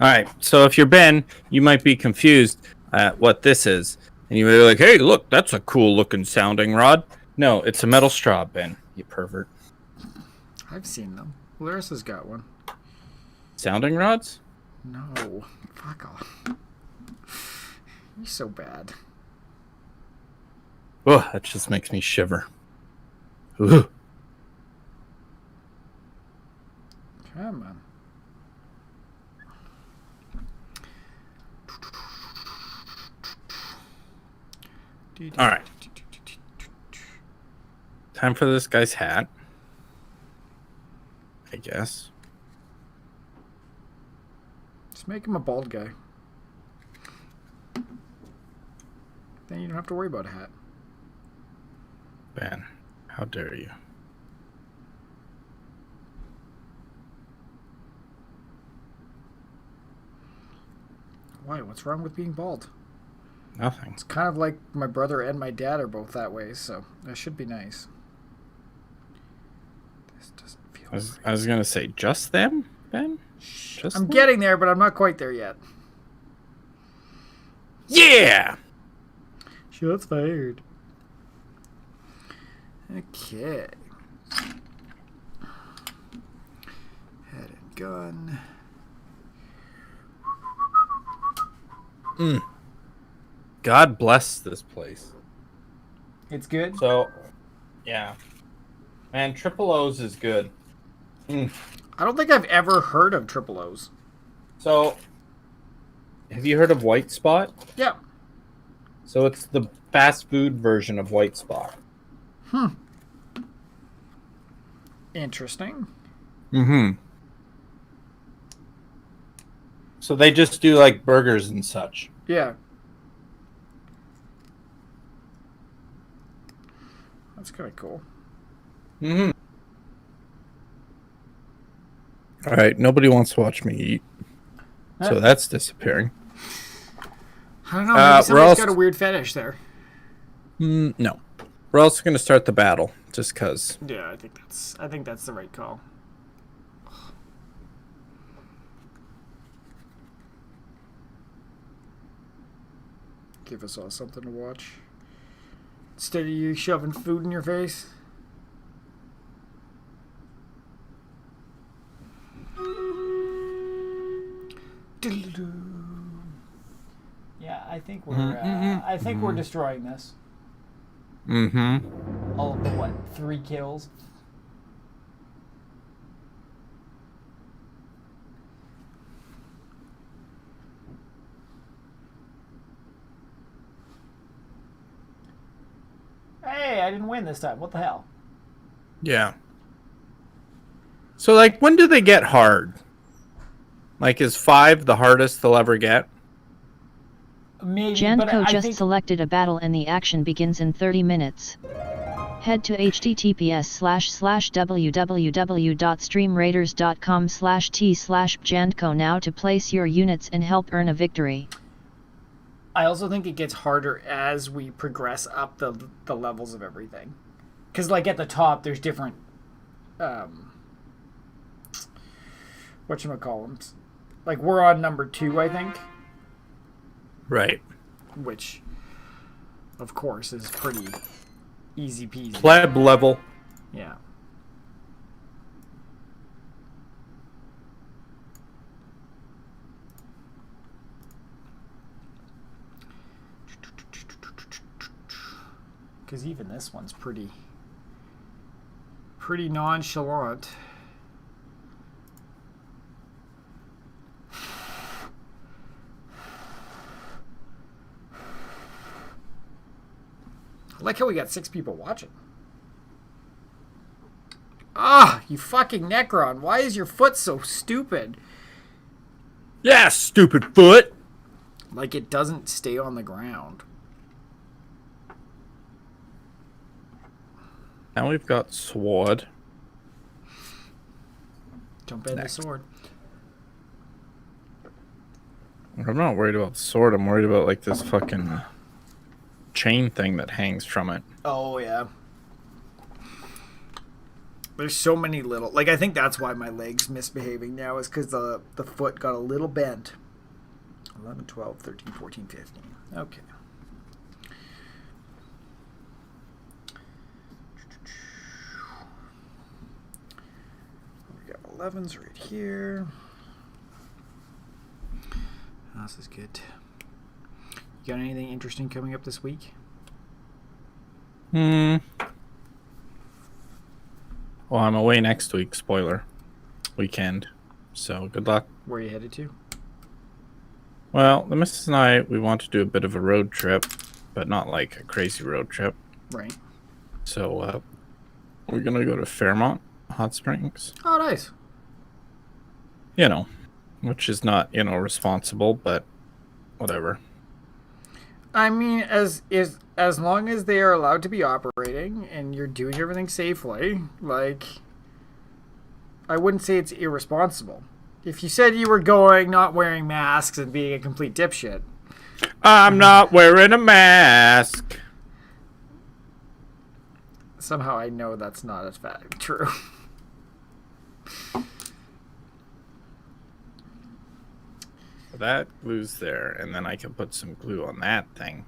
All right. So if you're Ben, you might be confused at what this is, and you may be like, "Hey, look, that's a cool looking sounding rod." No, it's a metal straw, Ben. You pervert. I've seen them. Larissa's got one. Sounding rods? No. Fuck off. You're so bad. Oh, that just makes me shiver. Ooh. Come on. All right. Time for this guy's hat. I guess. Just make him a bald guy. Then you don't have to worry about a hat. Ben, how dare you? Why? What's wrong with being bald? Nothing. It's kind of like my brother and my dad are both that way, so that should be nice. This doesn't feel I was gonna say just them, Ben. Just I'm them? getting there, but I'm not quite there yet. Yeah. Shots fired. Okay. Head and gun. God bless this place. It's good. So, yeah. Man, Triple O's is good. I don't think I've ever heard of Triple O's. So, have you heard of White Spot? Yeah. So it's the fast food version of White Spot. Interesting. Mm-hmm. So they just do like burgers and such. Yeah. That's kind of cool. Mm-hmm. All right, nobody wants to watch me eat. So that's disappearing. I don't know. Maybe we're somebody's also- got a weird fetish there. No. We're also going to start the battle, just because. Yeah, I think that's the right call. Give us all something to watch. Instead of you shoving food in your face. Yeah, I think we're destroying this. Mm-hmm. All of the what? 3 kills. Hey, I didn't win this time. What the hell? Yeah. So, like, when do they get hard? Like, is 5 the hardest they'll ever get? Maybe, BJ&Co I just think selected a battle and the action begins in 30 minutes. Head to https://www.streamraiders.com/t/BJ&Co now to place your units and help earn a victory. I also think it gets harder as we progress up the levels of everything. Because, like, at the top, there's different... whatchamacallums. Like, we're on number 2, I think. Right. Which, of course, is pretty easy peasy. Pleb level. Yeah. Because even this one's pretty nonchalant. I like how we got 6 people watching. Ah, you fucking Necron. Why is your foot so stupid? Yeah, stupid foot. Like it doesn't stay on the ground. Now we've got sword. Jump in the sword. I'm not worried about the sword. I'm worried about, like, this fucking chain thing that hangs from it. Oh, yeah. There's so many little... Like, I think that's why my leg's misbehaving now, is because the foot got a little bent. 11, 12, 13, 14, 15. Okay. We got 11s right here. This is good. You got anything interesting coming up this week? Well, I'm away next week, spoiler. Weekend. So, good luck. Where are you headed to? Well, the missus and I, we want to do a bit of a road trip, but not like a crazy road trip. Right. So, we're going to go to Fairmont Hot Springs. Oh, nice. You know, which is not, responsible, but whatever. I mean, as long as they are allowed to be operating and you're doing everything safely, like, I wouldn't say it's irresponsible. If you said you were going, not wearing masks and being a complete dipshit. I'm not wearing a mask. Somehow I know that's not as true. That glue's there, and then I can put some glue on that thing.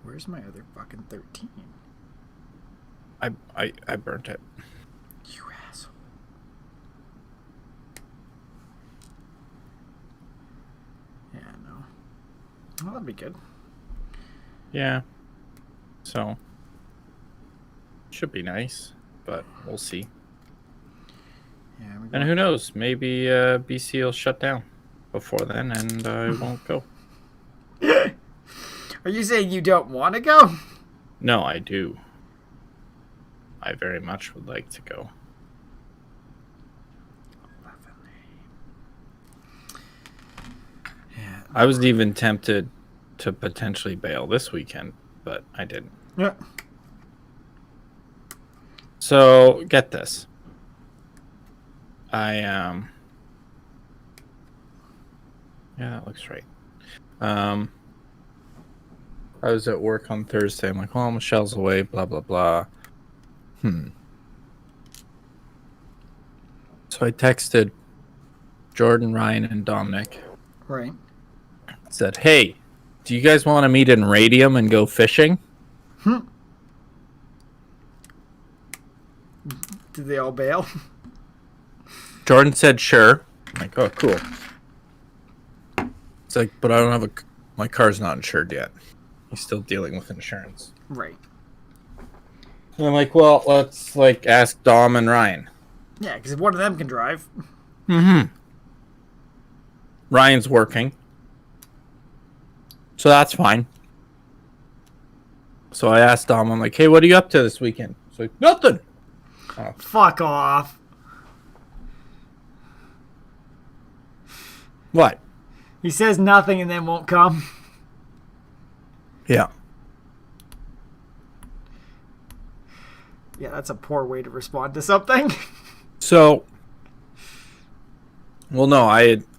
Where's my other fucking 13? I burnt it. You asshole. Yeah, no. Well, that'd be good. Yeah. So, should be nice, but we'll see. Yeah, And who knows? Maybe BC will shut down before then, and I won't go. Are you saying you don't want to go? No, I do. I very much would like to go. Yeah. I was even tempted to potentially bail this weekend, but I didn't. Yeah. So, get this. Yeah, that looks right. I was at work on Thursday. I'm like, oh, Michelle's away, blah, blah, blah. So I texted Jordan, Ryan, and Dominic. Right. Said, hey, do you guys want to meet in Radium and go fishing? Did they all bail? Jordan said, sure. I'm like, oh, cool. It's like, but I don't have my car's not insured yet. He's still dealing with insurance. Right. And I'm like, well, let's ask Dom and Ryan. Yeah, because if one of them can drive. Ryan's working. So that's fine. So I asked Dom, I'm like, hey, what are you up to this weekend? He's like, nothing. Oh. Fuck off. What? He says nothing and then won't come. Yeah. Yeah, that's a poor way to respond to something. So, well, no,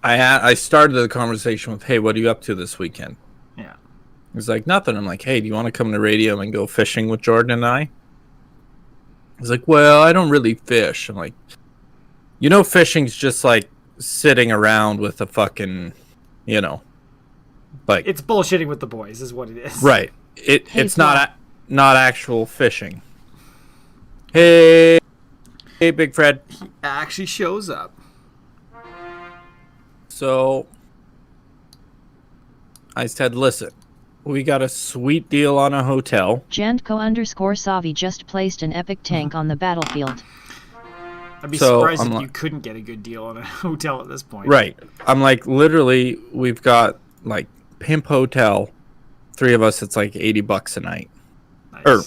I started the conversation with, hey, what are you up to this weekend? Yeah. He's like, nothing. I'm like, hey, do you want to come to Radium and go fishing with Jordan and I? He's like, well, I don't really fish. I'm like, fishing's just like sitting around with a fucking, like, it's bullshitting with the boys is what it is. Right. It's not actual fishing. Hey, Big Fred. He actually shows up. So I said, listen, we got a sweet deal on a hotel. BJ&Co_Savi just placed an epic tank on the battlefield. I'd be surprised if you couldn't get a good deal on a hotel at this point. Right. I'm like, literally, we've got like pimp hotel. 3 of us, it's like $80 a night. Nice. Or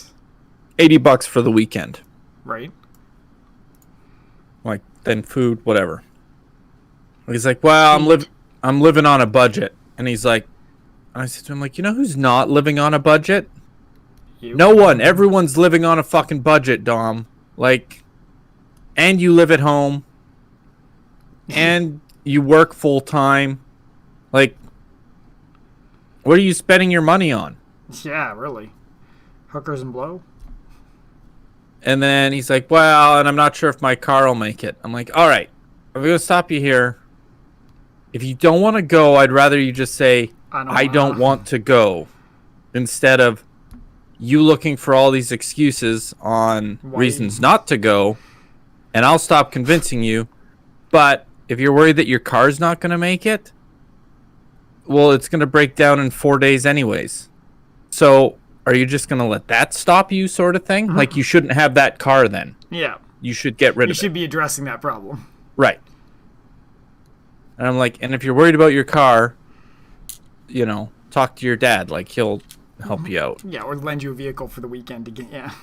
$80 for the weekend. Right. Like, then food, whatever. He's like, well, I'm living on a budget. And he's like, and I said to him, like, who's not living on a budget? You. No one. Everyone's living on a fucking budget, Dom. Like, and you live at home. And you work full time. Like, what are you spending your money on? Yeah, really. Hookers and blow? And then he's like, well, and I'm not sure if my car will make it. I'm like, all right, I'm going to stop you here. If you don't want to go, I'd rather you just say, I don't want to go, instead of you looking for all these excuses on reasons not to go, and I'll stop convincing you. But if you're worried that your car's not going to make it, well, it's going to break down in 4 days anyways. So are you just going to let that stop you, sort of thing? Like, you shouldn't have that car then. Yeah. You should get rid of it. You should be addressing that problem. Right. And I'm like, and if you're worried about your car, you know, talk to your dad. Like, he'll help you out. Yeah, or lend you a vehicle for the weekend to get, yeah.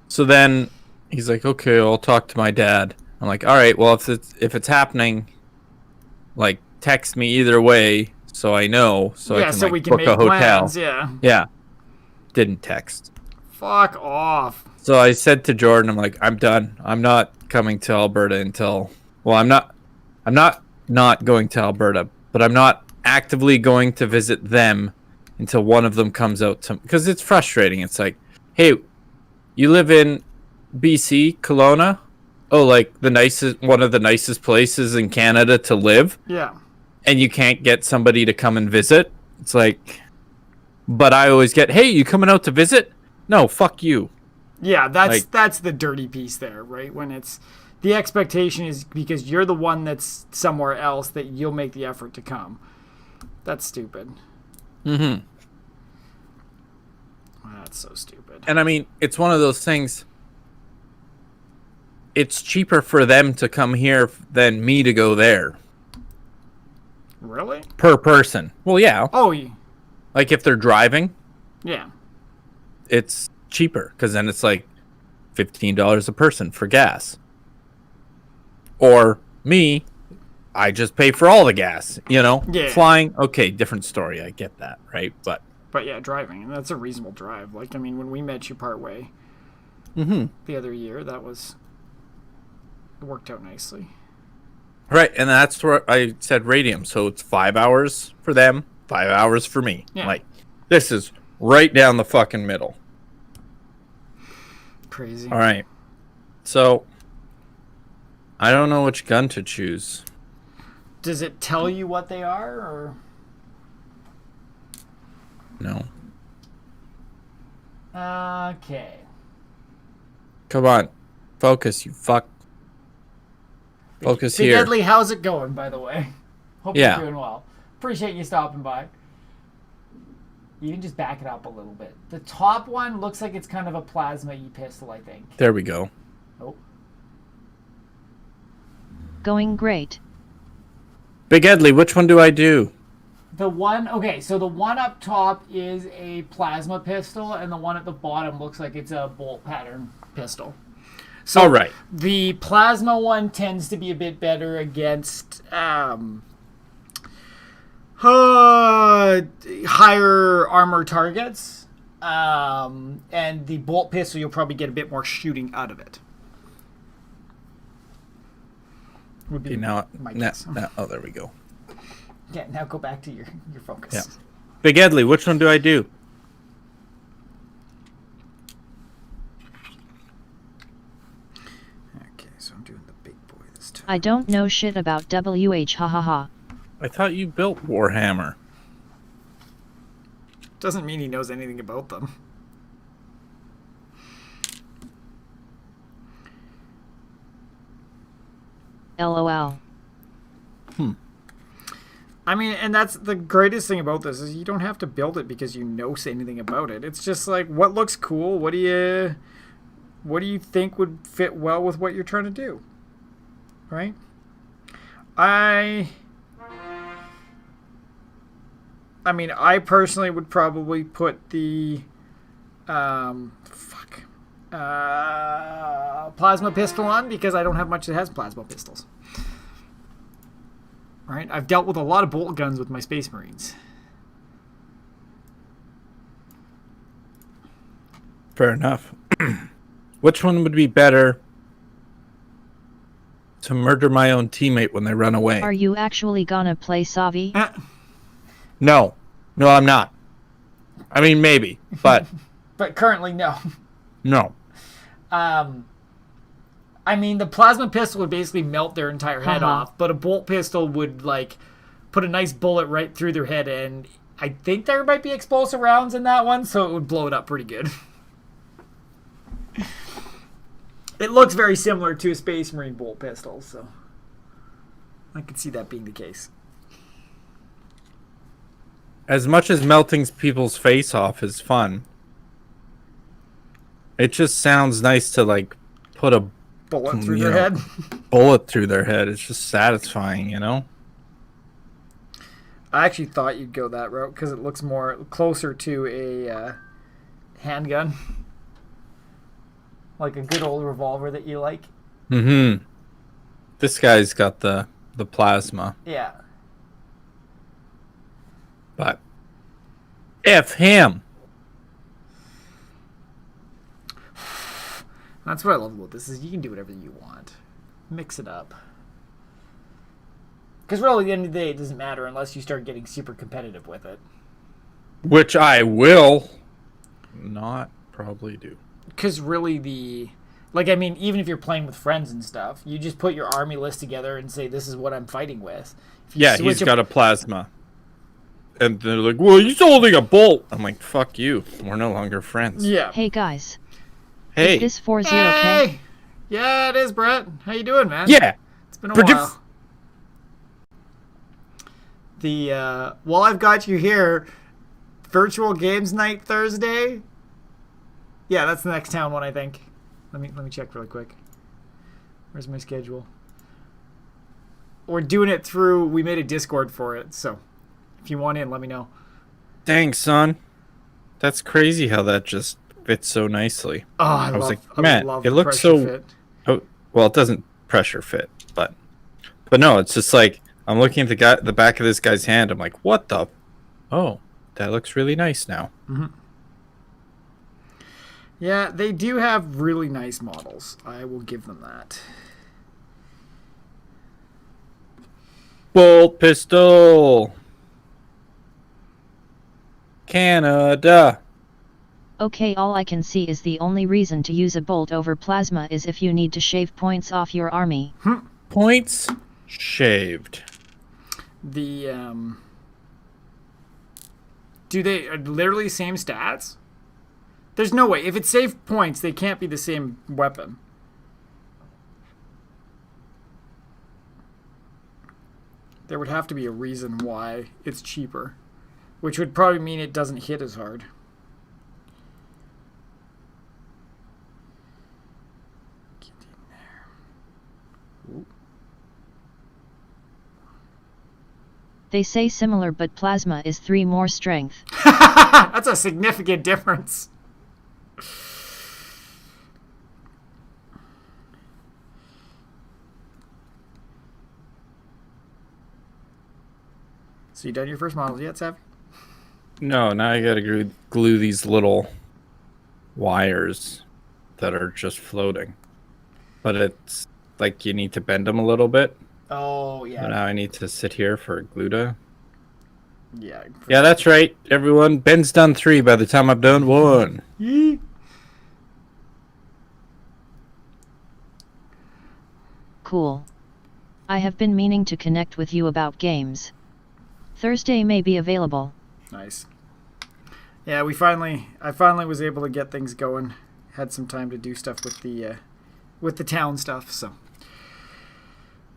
So then he's like, okay, I'll talk to my dad. I'm like, all right, well, if it's happening, like, text me either way so I know, so I can, so like, we can book make a hotel. Plans, yeah. Yeah. Didn't text. Fuck off. So I said to Jordan, I'm like, I'm done. I'm not coming to Alberta until, well, I'm not going to Alberta, but I'm not actively going to visit them until one of them comes out to, because it's frustrating. It's like, hey, you live in BC, Kelowna? Oh, like one of the nicest places in Canada to live? Yeah. And you can't get somebody to come and visit? It's like, but I always get, hey, you coming out to visit? No, fuck you. Yeah, that's the dirty piece there, right? When it's, the expectation is because you're the one that's somewhere else that you'll make the effort to come. That's stupid. Mm-hmm. That's so stupid. And I mean, it's one of those things. It's cheaper for them to come here than me to go there. Really? Per person. Well, yeah. Oh, yeah. Like if they're driving. Yeah. It's cheaper because then it's like $15 a person for gas. Or me, I just pay for all the gas, you know? Yeah. Flying, okay, different story. I get that, right? But yeah, driving, and that's a reasonable drive. Like, I mean, when we met you partway the other year, it worked out nicely. Right, and that's where I said radium. So it's 5 hours for them, 5 hours for me. Yeah. Like, this is right down the fucking middle. Crazy. All right. So I don't know which gun to choose. Does it tell you what they are, or no? Okay. Come on, focus, you fuck. Focus Big here. Deadly, how's it going, by the way? Hope you're doing well. Appreciate you stopping by. You can just back it up a little bit. The top one looks like it's kind of a plasma pistol, I think. There we go. Oh. Going great. Big Edley, which one do I do? The one up top is a plasma pistol, and the one at the bottom looks like it's a bolt pattern pistol. So all right. The plasma one tends to be a bit better against higher armor targets, and the bolt pistol you'll probably get a bit more shooting out of it. Would be now, oh, there we go. Yeah, now go back to your focus. Yeah. Big Edley, which one do I do? Okay, so I'm doing the big boy this time. I don't know shit about WH, hahaha. I thought you built Warhammer. Doesn't mean he knows anything about them. LOL. I mean, and that's the greatest thing about this is you don't have to build it because you know anything about it. It's just like, what looks cool? What do you think would fit well with what you're trying to do? Right? I mean, I personally would probably put the plasma pistol on because I don't have much that has plasma pistols. Right? I've dealt with a lot of bolt guns with my Space Marines. Fair enough. Which one would be better to murder my own teammate when they run away? Are you actually gonna play Savi? No, I'm not. I mean, maybe, but but currently, no. No. I mean, the plasma pistol would basically melt their entire head off, but a bolt pistol would, like, put a nice bullet right through their head, and I think there might be explosive rounds in that one, so it would blow it up pretty good. It looks very similar to a Space Marine bolt pistol, so I could see that being the case. As much as melting people's face off is fun, it just sounds nice to, like, put a bullet through their head. Bullet through their head. It's just satisfying, you know? I actually thought you'd go that route because it looks more closer to a handgun. Like a good old revolver that you like. Mm-hmm. This guy's got the plasma. Yeah. But F him. That's what I love about this is you can do whatever you want. Mix it up. Because really, at the end of the day, it doesn't matter unless you start getting super competitive with it. Which I will not probably do. Because really I mean, even if you're playing with friends and stuff, you just put your army list together and say, this is what I'm fighting with. Yeah, he's got a plasma. And they're like, well, he's holding a bolt. I'm like, fuck you. We're no longer friends. Yeah. Hey, guys. Hey. Is this 40 Hey! okay? Yeah, it is, Brett. How you doing, man? Yeah. It's been a while. While I've got you here, virtual games night Thursday. Yeah, that's the next town one, I think. Let me check really quick. Where's my schedule? We're doing it through. We made a Discord for it, so if you want in, let me know. Thanks, son. That's crazy how that just fits so nicely. Oh, I was like, man, love it looks so. fit. Oh, well, it doesn't pressure fit, but no, it's just like I'm looking at the back of this guy's hand. I'm like, what the? Oh, that looks really nice now. Mm-hmm. Yeah, they do have really nice models. I will give them that. Bolt pistol. Canada. Okay, all I can see is the only reason to use a bolt over plasma is if you need to shave points off your army. Points shaved. Do they are literally same stats? There's no way. If it saved points, they can't be the same weapon. There would have to be a reason why it's cheaper, which would probably mean it doesn't hit as hard. Get in there. Ooh. They say similar, but plasma is 3 more strength. That's a significant difference. So you done your first models yet, Sav? No, now I gotta glue these little wires that are just floating. But it's like you need to bend them a little bit. Oh, yeah. So now I need to sit here for glue to. Yeah. Yeah, that's right, everyone. Ben's done 3 by the time I've done 1. Yee. Cool. I have been meaning to connect with you about games. Thursday may be available. Nice. Yeah, I finally was able to get things going. Had some time to do stuff with the town stuff, so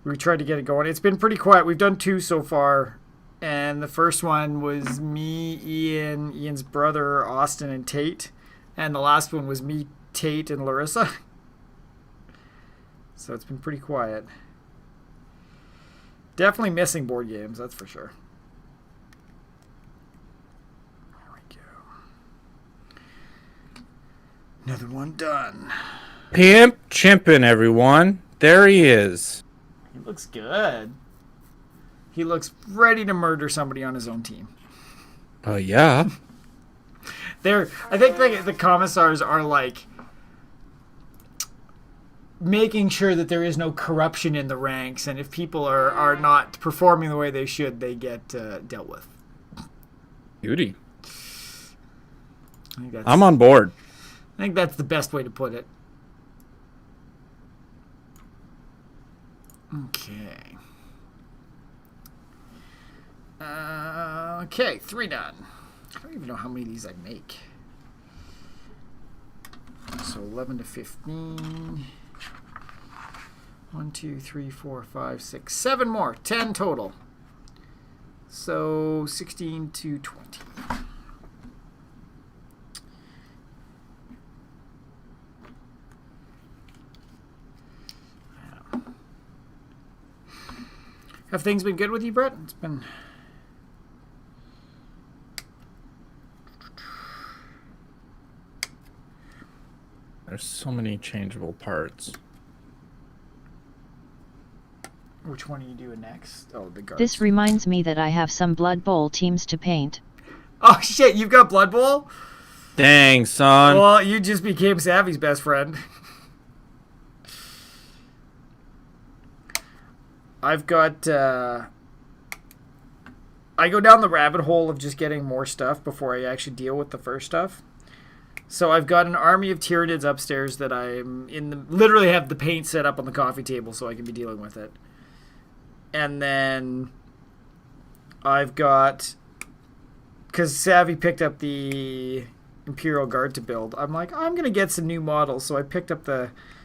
we tried to get it going. It's been pretty quiet. We've done 2 so far, and the first one was me, Ian's brother, Austin, and Tate, and the last one was me, Tate, and Larissa. So it's been pretty quiet. Definitely missing board games, that's for sure. There we go. Another one done. Pimp Chimpin', everyone. There he is. He looks good. He looks ready to murder somebody on his own team. Oh, yeah. I think the commissars are like making sure that there is no corruption in the ranks, and if people are not performing the way they should, they get dealt with. Beauty. I'm on board. I think that's the best way to put it. Okay. Okay, 3 done. I don't even know how many of these I make. So 11 to 15. 1, 2, 3, 4, 5, 6, 7 more. 10 total. So 16 to 20. Have things been good with you, Brett? It's been... There's so many changeable parts. Which one are you doing next? Oh, the guards. This reminds me that I have some Blood Bowl teams to paint. Oh, shit, you've got Blood Bowl? Dang, son. Well, you just became Savvy's best friend. I've got... I go down the rabbit hole of just getting more stuff before I actually deal with the first stuff. So I've got an army of Tyranids upstairs that I'm in the... Literally have the paint set up on the coffee table so I can be dealing with it. And then I've got... Because Savvy picked up the Imperial Guard to build, I'm like, I'm going to get some new models. So I picked up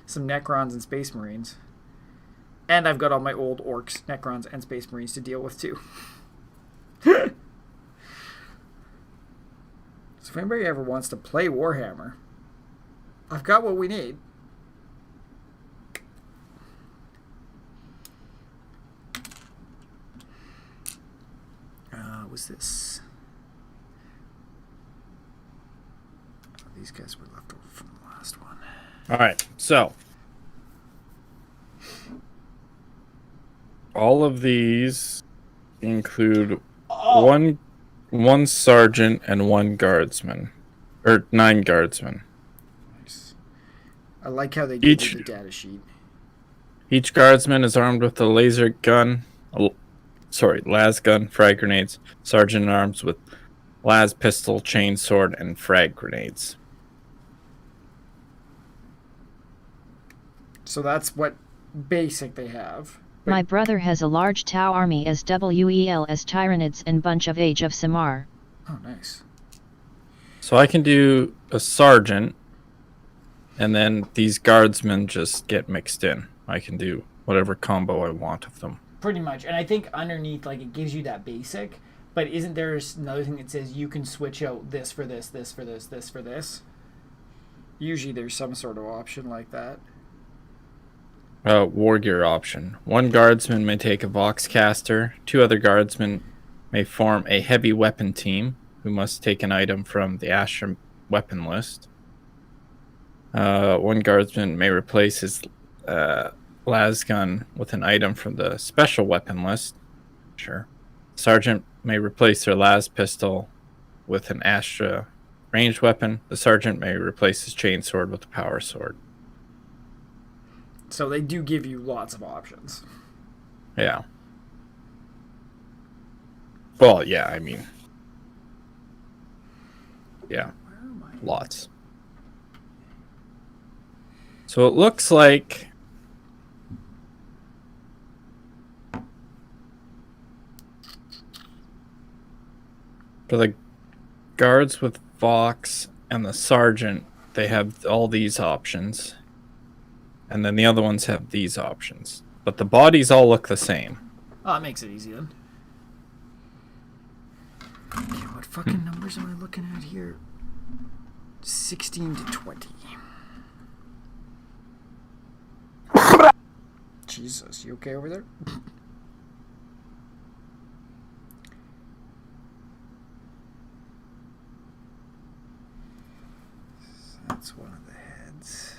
some Necrons and Space Marines. And I've got all my old Orcs, Necrons, and Space Marines to deal with too. So if anybody ever wants to play Warhammer, I've got what we need. Was this? Oh, these guys were left over from the last one. All right, so all of these include one sergeant and 1 guardsman, or 9 guardsmen. Nice. I like how they give you the data sheet. Each guardsman is armed with a laser gun, las gun, frag grenades. Sergeant arms with las pistol, chain sword, and frag grenades. So that's what basic they have. My brother has a large Tau army as WEL as Tyranids and bunch of Age of Samar. Oh, nice. So I can do a sergeant, and then these guardsmen just get mixed in. I can do whatever combo I want of them. Pretty much. And I think underneath, like, it gives you that basic, but isn't there another thing that says you can switch out this for this, this for this, this for this? Usually there's some sort of option like that. War gear option. 1 guardsman may take a Voxcaster. 2 other guardsmen may form a heavy weapon team who must take an item from the Astra weapon list. 1 guardsman may replace his las gun with an item from the special weapon list. Sure. Sergeant may replace their las pistol with an Astra ranged weapon. The sergeant may replace his chain sword with a power sword. So they do give you lots of options. Yeah. Well, yeah, I mean... Yeah. Lots. So it looks like... For the guards with Vox and the sergeant, they have all these options. And then the other ones have these options. But the bodies all look the same. Oh, that makes it easy then. Okay, what fucking numbers am I looking at here? 16 to 20. Jesus, you okay over there? That's one of the heads.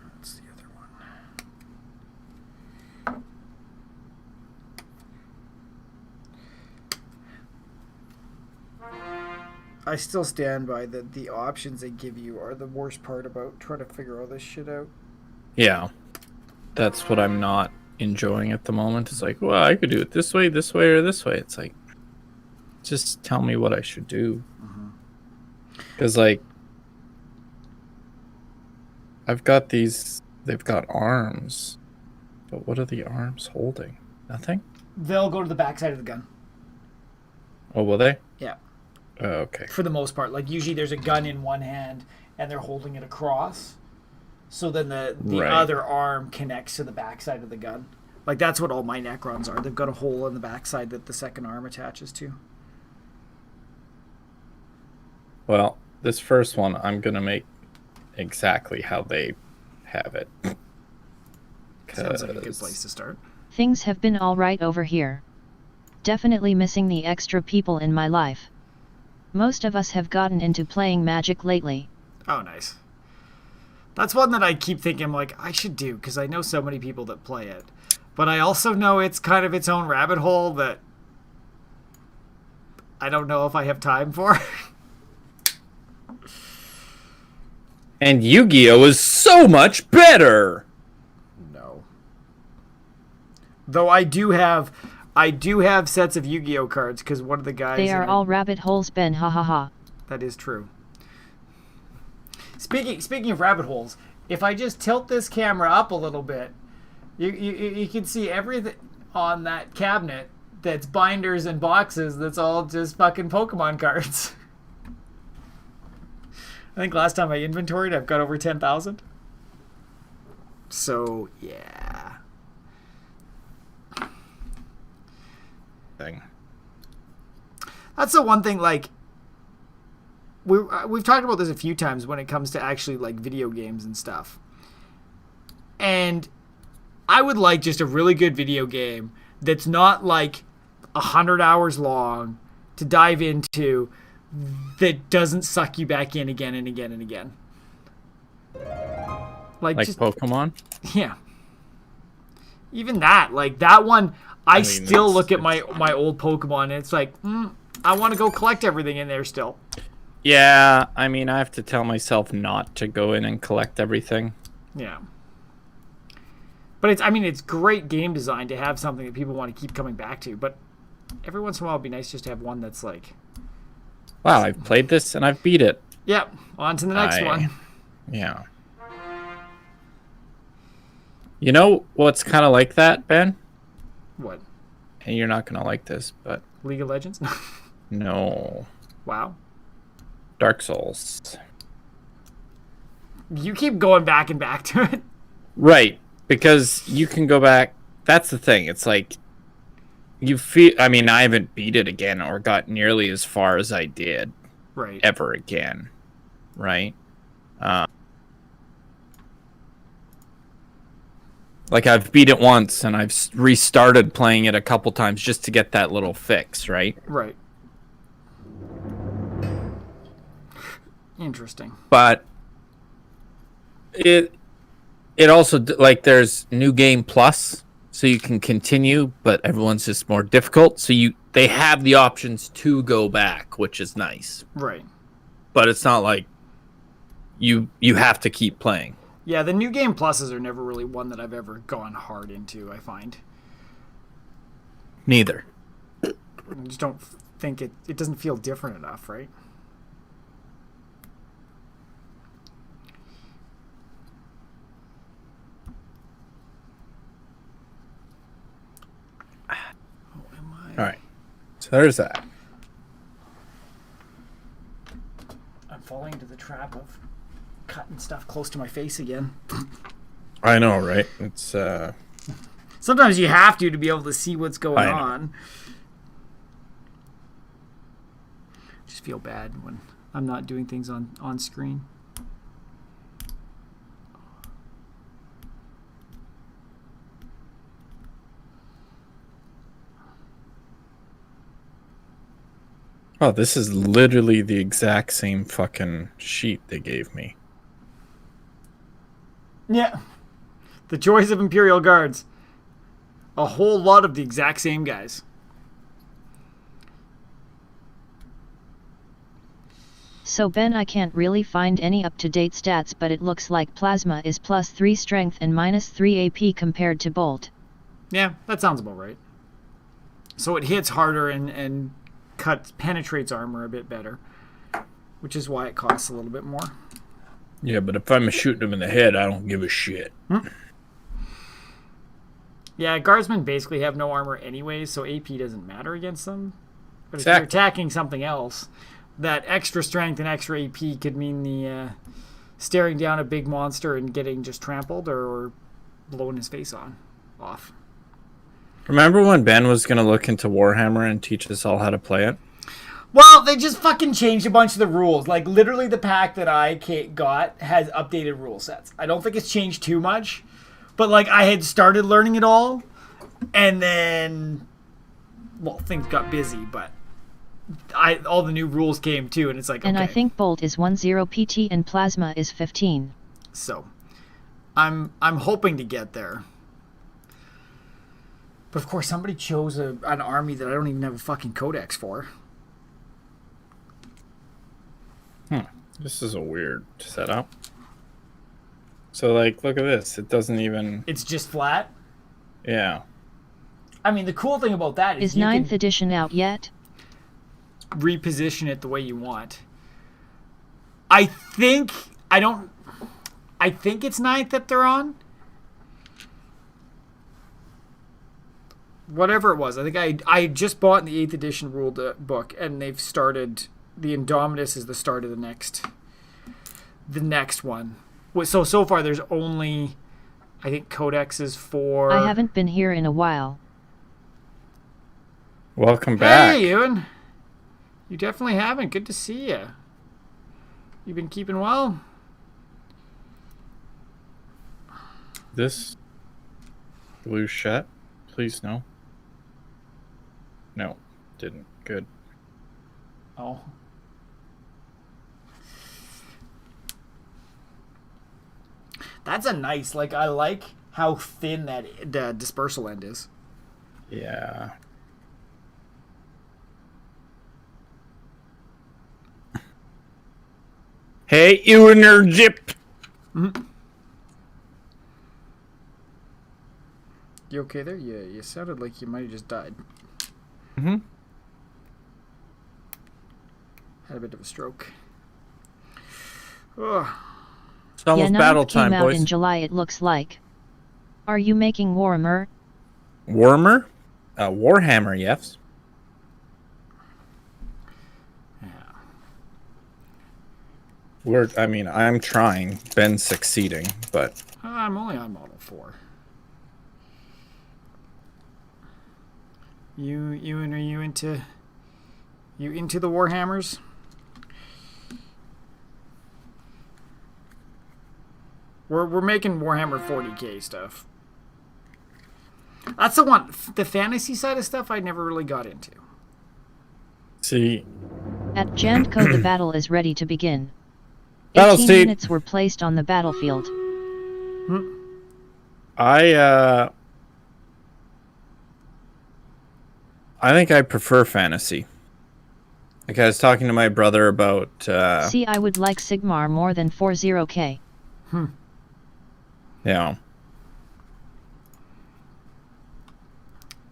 That's the other one. I still stand by that the options they give you are the worst part about trying to figure all this shit out. Yeah. that's what I'm not enjoying at the moment. It's like, well, I could do it this way, or this way. It's like, just tell me what I should do. Because, like, I've got these, they've got arms. But what are the arms holding? Nothing? They'll go to the backside of the gun. Oh, will they? Yeah. Oh, okay. For the most part. Like, usually there's a gun in one hand and they're holding it across. So then the Right. other arm connects to the backside of the gun. Like, that's what all my Necrons are. They've got a hole in the backside that the second arm attaches to. Well, this first one, I'm going to make exactly how they have it. Sounds like a good place to start. Things have been alright over here. Definitely missing the extra people in my life. Most of us have gotten into playing Magic lately. Oh, nice. That's one that I keep thinking, like, I should do, because I know so many people that play it. But I also know it's kind of its own rabbit hole that I don't know if I have time for. And Yu-Gi-Oh! Is so much better! No. Though I do have sets of Yu-Gi-Oh cards because one of the guys. They are all rabbit holes, Ben. Ha ha ha. That is true. Speaking of rabbit holes, if I just tilt this camera up a little bit, you can see everything on that cabinet that's binders and boxes. That's all just fucking Pokemon cards. I think last time I inventoried, I've got over 10,000. So yeah. Thing. That's the one thing, like, we've talked about this a few times when it comes to actually, like, video games and stuff. And I would like just a really good video game that's not, like, 100 hours long to dive into that doesn't suck you back in again and again and again. Like just, Pokemon? Yeah. Even that, like, that one... I still look at my old Pokemon and it's like, I want to go collect everything in there still. Yeah, I mean, I have to tell myself not to go in and collect everything. Yeah. But it's great game design to have something that people want to keep coming back to. But every once in a while it'd be nice just to have one that's like, wow, I've played this and I've beat it. Yep, on to the next one. Yeah. You know what's kind of like that, Ben? What? And you're not going to like this, but... League of Legends? No. Wow. Dark Souls. You keep going back and back to it. Right, because you can go back... That's the thing, it's like... You feel... I mean, I haven't beat it again or got nearly as far as I did. Right. Ever again. Right? Like, I've beat it once, and I've restarted playing it a couple times just to get that little fix, right? Right. Interesting. But it also, like, there's New Game Plus, so you can continue, but everyone's just more difficult. So they have the options to go back, which is nice. Right. But it's not like you have to keep playing. Yeah, the New Game Pluses are never really one that I've ever gone hard into, I find. Neither. I just don't think it doesn't feel different enough, right? All right. So there's that. I'm falling into the trap of cutting stuff close to my face again. I know, right? It's Sometimes you have to be able to see what's going I know. on. Just feel bad when I'm not doing things on screen. Oh, this is literally the exact same fucking sheet they gave me. Yeah. The joys of Imperial Guards. A whole lot of the exact same guys. So Ben, I can't really find any up-to-date stats, but it looks like Plasma is +3 strength and -3 AP compared to Bolt. Yeah, that sounds about right. So it hits harder and penetrates armor a bit better, which is why it costs a little bit more. Yeah, but if I'm shooting him in the head, I don't give a shit. Yeah, guardsmen basically have no armor anyways, so AP doesn't matter against them. But Exactly. if you're attacking something else, that extra strength and extra AP could mean the staring down a big monster and getting just trampled or blowing his face off. Remember when Ben was going to look into Warhammer and teach us all how to play it? Well, they just fucking changed a bunch of the rules. Like, literally the pack that I got has updated rule sets. I don't think it's changed too much. But, like, I had started learning it all. And then, well, things got busy. But all the new rules came, too. And it's like, And okay. I think Bolt is 10 PT and Plasma is 15. So, I'm hoping to get there. But, of course, somebody chose an army that I don't even have a fucking codex for. This is a weird setup. So, like, look at this. It doesn't even... It's just flat. Yeah. I mean, the cool thing about that is Is you 9th can edition out yet? reposition it the way you want. I think it's 9th that they're on. Whatever it was. I think I just bought in the 8th edition rule book, and they've started... The Indomitus is the start of the next one. So far there's only, I think, codexes for... I haven't been here in a while. Welcome back. Hey, Ewan. You definitely haven't. Good to see you. You been keeping well? This blue shut, please no. No, didn't. Good. Oh. That's a nice, like, I like how thin that dispersal end is. Yeah. Hey, you nerd. You okay there? Yeah, you sounded like you might have just died. Mm-hmm. Had a bit of a stroke. Ugh. It's almost Yeah, battle 9th came time, out boys. in July, it looks like. Are you making Warhammer? Warmer? Warhammer, yes. Yeah. I'm trying. Ben's succeeding, but... I'm only on Model 4. Are you into the Warhammers? We're making Warhammer 40k stuff. That's the one. The fantasy side of stuff I never really got into. See... At BJ&Co the battle is ready to begin. Battle 18 state. units were placed on the battlefield. I think I prefer fantasy. Like, I was talking to my brother about... See, I would like Sigmar more than 40k. Yeah.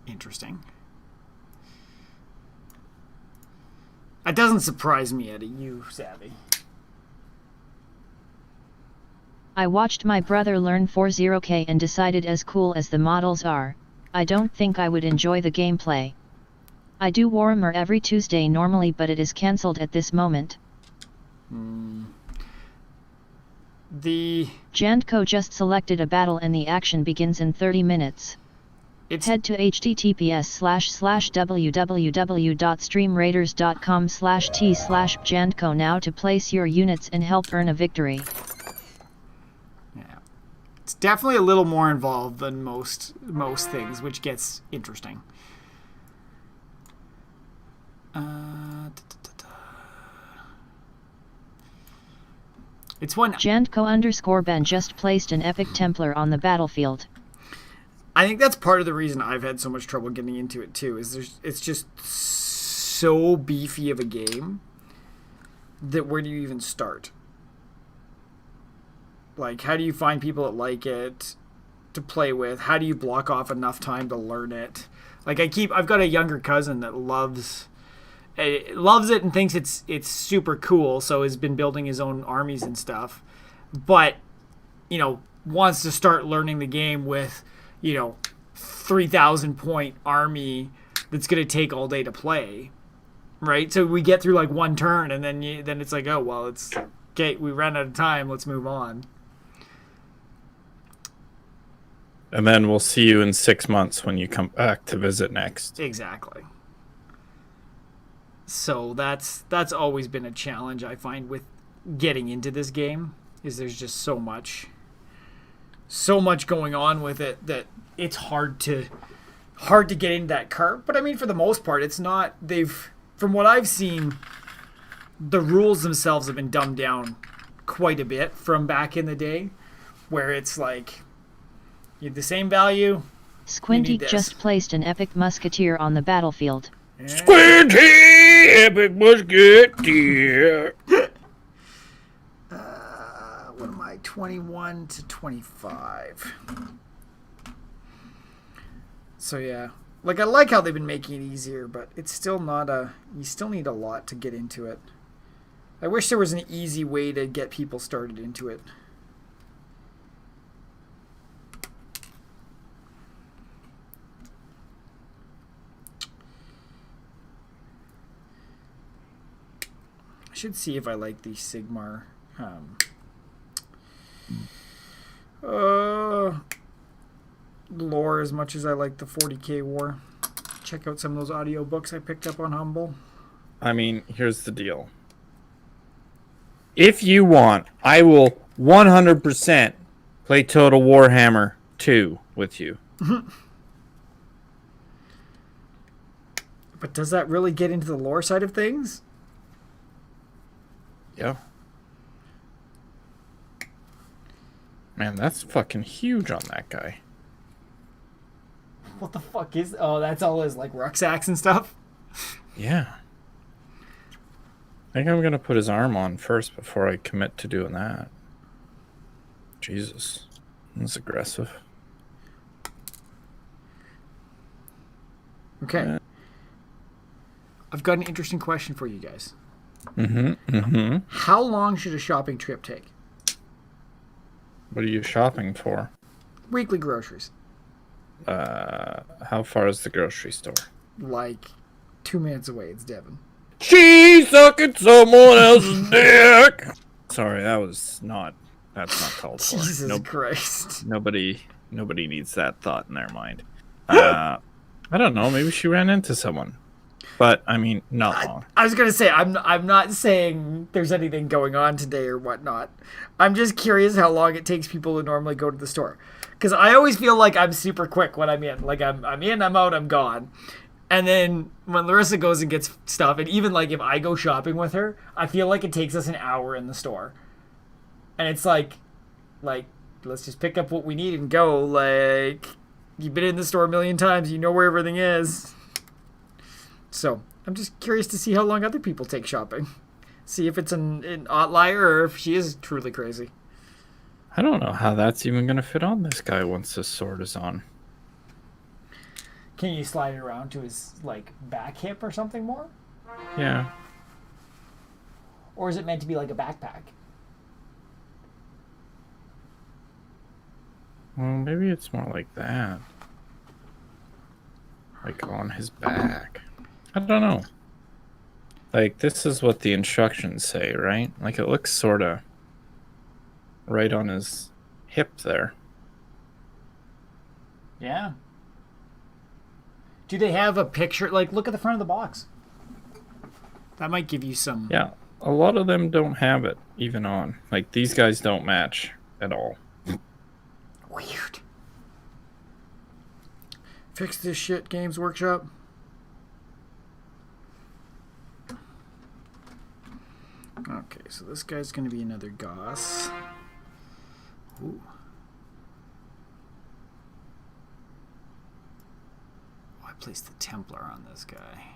Interesting. That doesn't surprise me, Eddie. You savvy. I watched my brother learn 40k and decided, as cool as the models are, I don't think I would enjoy the gameplay. I do Warhammer every Tuesday normally, but it is cancelled at this moment. The BJ&Co just selected a battle and the action begins in 30 minutes. Head to https://www.streamraiders.com/t/BJ&Co now to place your units and help earn a victory. Yeah, it's definitely a little more involved than most things, which gets interesting. It's one. BJ&Co_Ben just placed an epic Templar on the battlefield. I think that's part of the reason I've had so much trouble getting into it too. It's just so beefy of a game that where do you even start? Like, how do you find people that like it to play with? How do you block off enough time to learn it? Like, I've got a younger cousin that loves it and thinks it's super cool, so has been building his own armies and stuff. But, wants to start learning the game with, 3,000 point army that's going to take all day to play. Right? So we get through like one turn and then it's like, oh, well, it's okay, we ran out of time, let's move on. And then we'll see you in 6 months when you come back to visit next. Exactly. So that's always been a challenge I find with getting into this game, is there's just so much going on with it that it's hard to get into that cart. But I mean, for the most part, it's not, from what I've seen, the rules themselves have been dumbed down quite a bit from back in the day, where it's like, you have the same value. Squinty just placed an epic musketeer on the battlefield. Squinty, epic musketeer. What am I? 21 to 25. So yeah, like I like how they've been making it easier, but it's still not you still need a lot to get into it. I wish there was an easy way to get people started into it. I should see if I like the Sigmar lore as much as I like the 40k war. Check out some of those audiobooks I picked up on Humble. I mean, here's the deal. If you want, I will 100% play Total Warhammer 2 with you. But does that really get into the lore side of things? Yeah. Man, that's fucking huge on that guy. What the fuck is... Oh, that's all his, like, rucksacks and stuff? Yeah. I think I'm going to put his arm on first before I commit to doing that. Jesus. That's aggressive. Okay. I've got an interesting question for you guys. How long should a shopping trip take? What are you shopping for? Weekly groceries. How far is the grocery store? Like 2 minutes away. It's Devon. She's sucking someone else's dick. Sorry, that's not called for. Jesus Christ. Nobody needs that thought in their mind. I don't know. Maybe she ran into someone. But, I mean, not long. I was going to say, I'm not saying there's anything going on today or whatnot. I'm just curious how long it takes people to normally go to the store. Because I always feel like I'm super quick when I'm in. Like, I'm in, I'm out, I'm gone. And then when Larissa goes and gets stuff, and even, like, if I go shopping with her, I feel like it takes us an hour in the store. And it's like, let's just pick up what we need and go. Like, you've been in the store a million times. You know where everything is. So, I'm just curious to see how long other people take shopping. See if it's an outlier or if she is truly crazy. I don't know how that's even going to fit on this guy once this sword is on. Can you slide it around to his, like, back hip or something more? Yeah. Or is it meant to be like a backpack? Well, maybe it's more like that. Like on his back. I don't know. Like, this is what the instructions say, right? Like, it looks sort of right on his hip there. Yeah. Do they have a picture? Like, look at the front of the box. That might give you some... Yeah, a lot of them don't have it even on. Like, these guys don't match at all. Weird. Fix this shit, Games Workshop. Okay, so this guy's going to be another Goss. Ooh. Oh, I placed the Templar on this guy.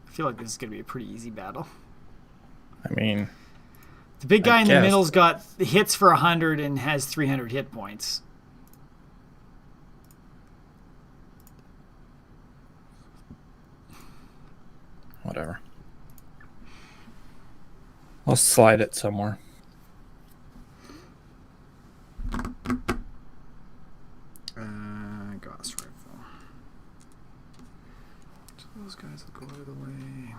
I feel like this is going to be a pretty easy battle. I mean, The big guy I in the guess. middle's got hits for 100 and has 300 hit points. Whatever. I'll slide it somewhere. Gauss rifle. So those guys will go out of the way.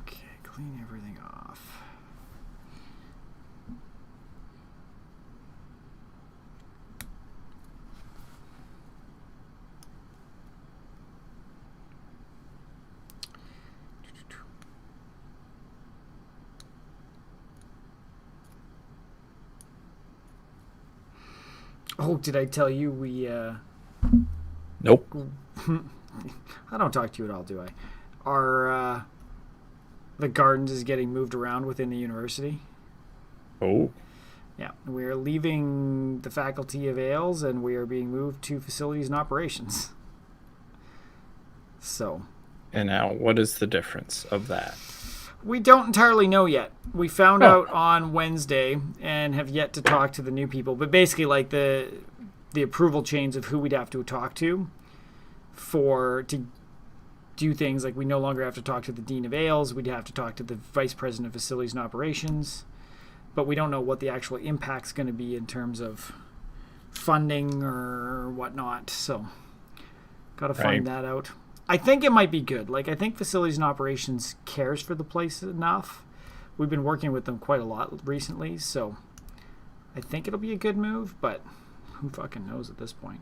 Okay, clean everything off. Oh, did I tell you we Nope. I don't talk to you at all, do I? Our the gardens is getting moved around within the university. Oh. Yeah, we're leaving the Faculty of Ales and we are being moved to Facilities and Operations. So, And now, what is the difference of that? we don't entirely know yet. We found out on Wednesday and have yet to talk to the new people. But basically, like the approval chains of who we'd have to talk to to do things like we no longer have to talk to the Dean of Ales. We'd have to talk to the Vice President of Facilities and Operations. But we don't know what the actual impact's going to be in terms of funding or whatnot. So, got to find that out. I think it might be good. Like, I think Facilities and Operations cares for the place enough. We've been working with them quite a lot recently, so I think it'll be a good move, but who fucking knows at this point?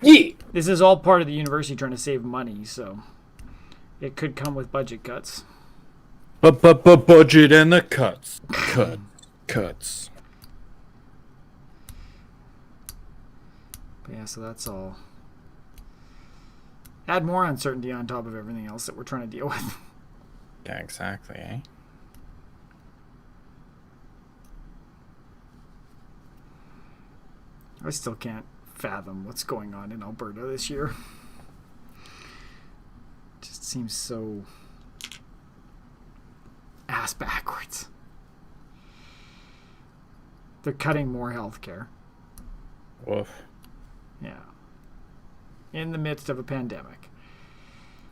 Yeah. This is all part of the university trying to save money, so it could come with budget cuts. Budget and the cuts. Cuts. But yeah, so that's all. Add more uncertainty on top of everything else that we're trying to deal with. Yeah, exactly, eh? I still can't fathom what's going on in Alberta this year. Just seems so ass backwards. They're cutting more healthcare. Woof. Yeah. In the midst of a pandemic.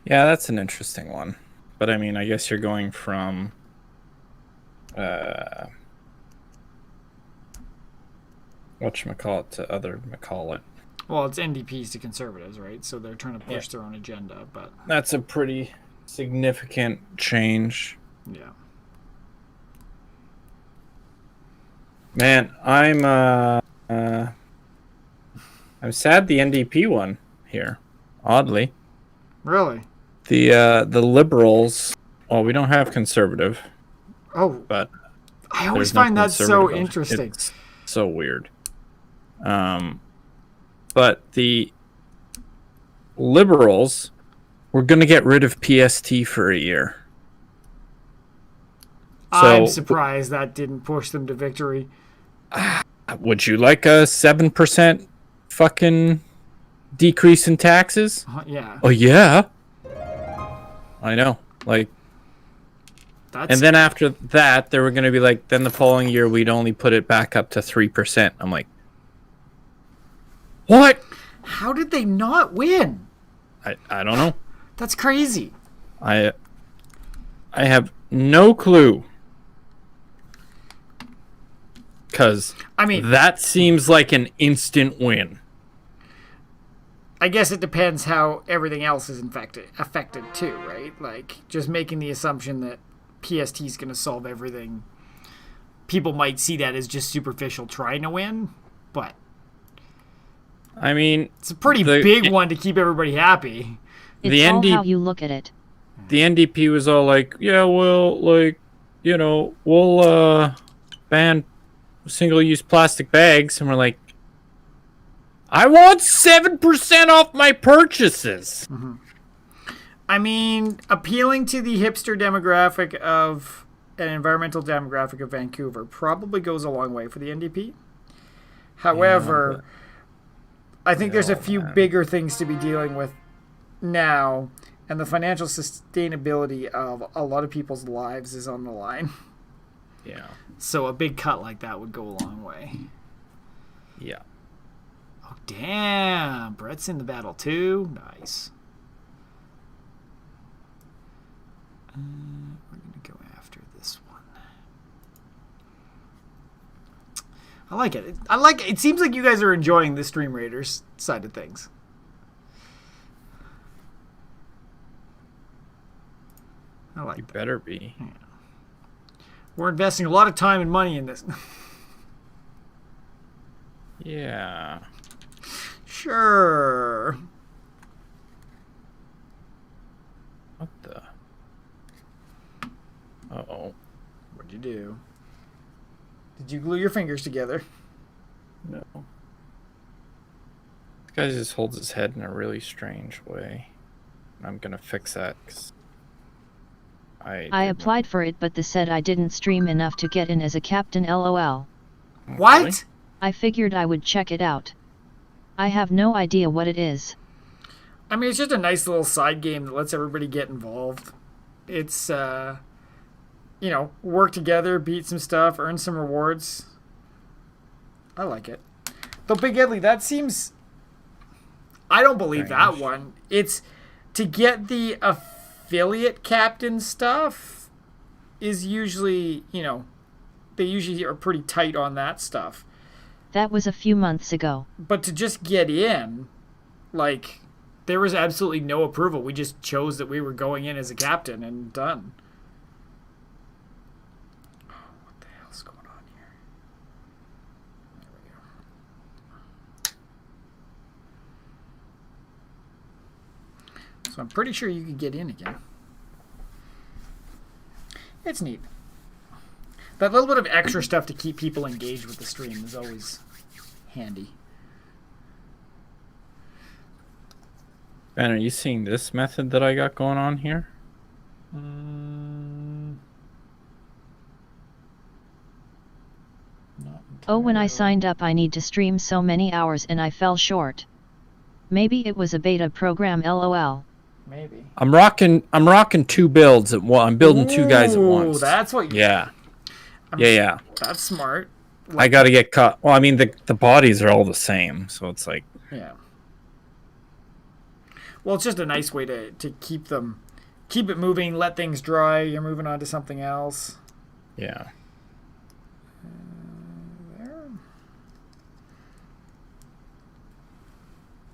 Yeah, that's an interesting one. But I mean, I guess you're going from whatchamacallit to other McCall it. Well, it's NDPs to conservatives, right? So they're trying to push their own agenda, but That's a pretty significant change. yeah. Man, I'm sad the NDP won here. Oddly. Really? The Liberals, well, we don't have conservative, Oh, but I always there's no find that so conservative. interesting. It's so weird. But the Liberals were going to get rid of PST for a year. I'm surprised that didn't push them to victory. Would you like a 7% fucking decrease in taxes? Yeah. Oh, yeah. I know. Like, That's and then after that, they were going to be like, then the following year, we'd only put it back up to 3%. I'm like, what? how did they not win? I don't know. That's crazy. I have no clue. Because I mean, that seems like an instant win. I guess it depends how everything else is affected too, right? Like, just making the assumption that PST is going to solve everything. People might see that as just superficial trying to win, but I mean, it's a pretty big one to keep everybody happy. It's The all ND how you look at it. the NDP was all like, yeah, well, like, you know, we'll ban single-use plastic bags. And we're like, I want 7% off my purchases. Mm-hmm. I mean, appealing to the hipster demographic of an environmental demographic of Vancouver probably goes a long way for the NDP. However, I think there's a few bigger things to be dealing with now, And the financial sustainability of a lot of people's lives is on the line. Yeah. So a big cut like that would go a long way. Yeah. Oh, damn. Brett's in the battle too. Nice. We're going to go after this one. I like it. It seems like you guys are enjoying the Stream Raiders side of things. I like You that. better be. Yeah. We're investing a lot of time and money in this. Yeah. Sure. What the? Uh-oh. What'd you do? Did you glue your fingers together? No. This guy just holds his head in a really strange way. I'm gonna fix that, 'cause I applied for it, but they said I didn't stream enough to get in as a captain, lol. What? Really? I figured I would check it out. I have no idea what it is. I mean, it's just a nice little side game that lets everybody get involved. It's, work together, beat some stuff, earn some rewards. I like it. Though, Big Edley, that seems... I don't believe that Strange. one. It's to get the affiliate captain stuff is usually, they usually are pretty tight on that stuff. That was a few months ago. But to just get in, there was absolutely no approval. We just chose that we were going in as a captain and done. Oh, what the hell's going on here? There we go. So I'm pretty sure you could get in again. It's neat. That little bit of extra stuff to keep people engaged with the stream is always handy. Ben, are you seeing this method that I got going on here? Oh, when I signed up I need to stream so many hours and I fell short. Maybe it was a beta program, lol. Maybe. I'm rocking two builds at one. I'm building two guys at once. That's what you... Yeah. Yeah. That's smart. I got to get cut. Well, I mean, the bodies are all the same, so it's like... Yeah. Well, it's just a nice way to keep it moving, let things dry. You're moving on to something else. Yeah. There.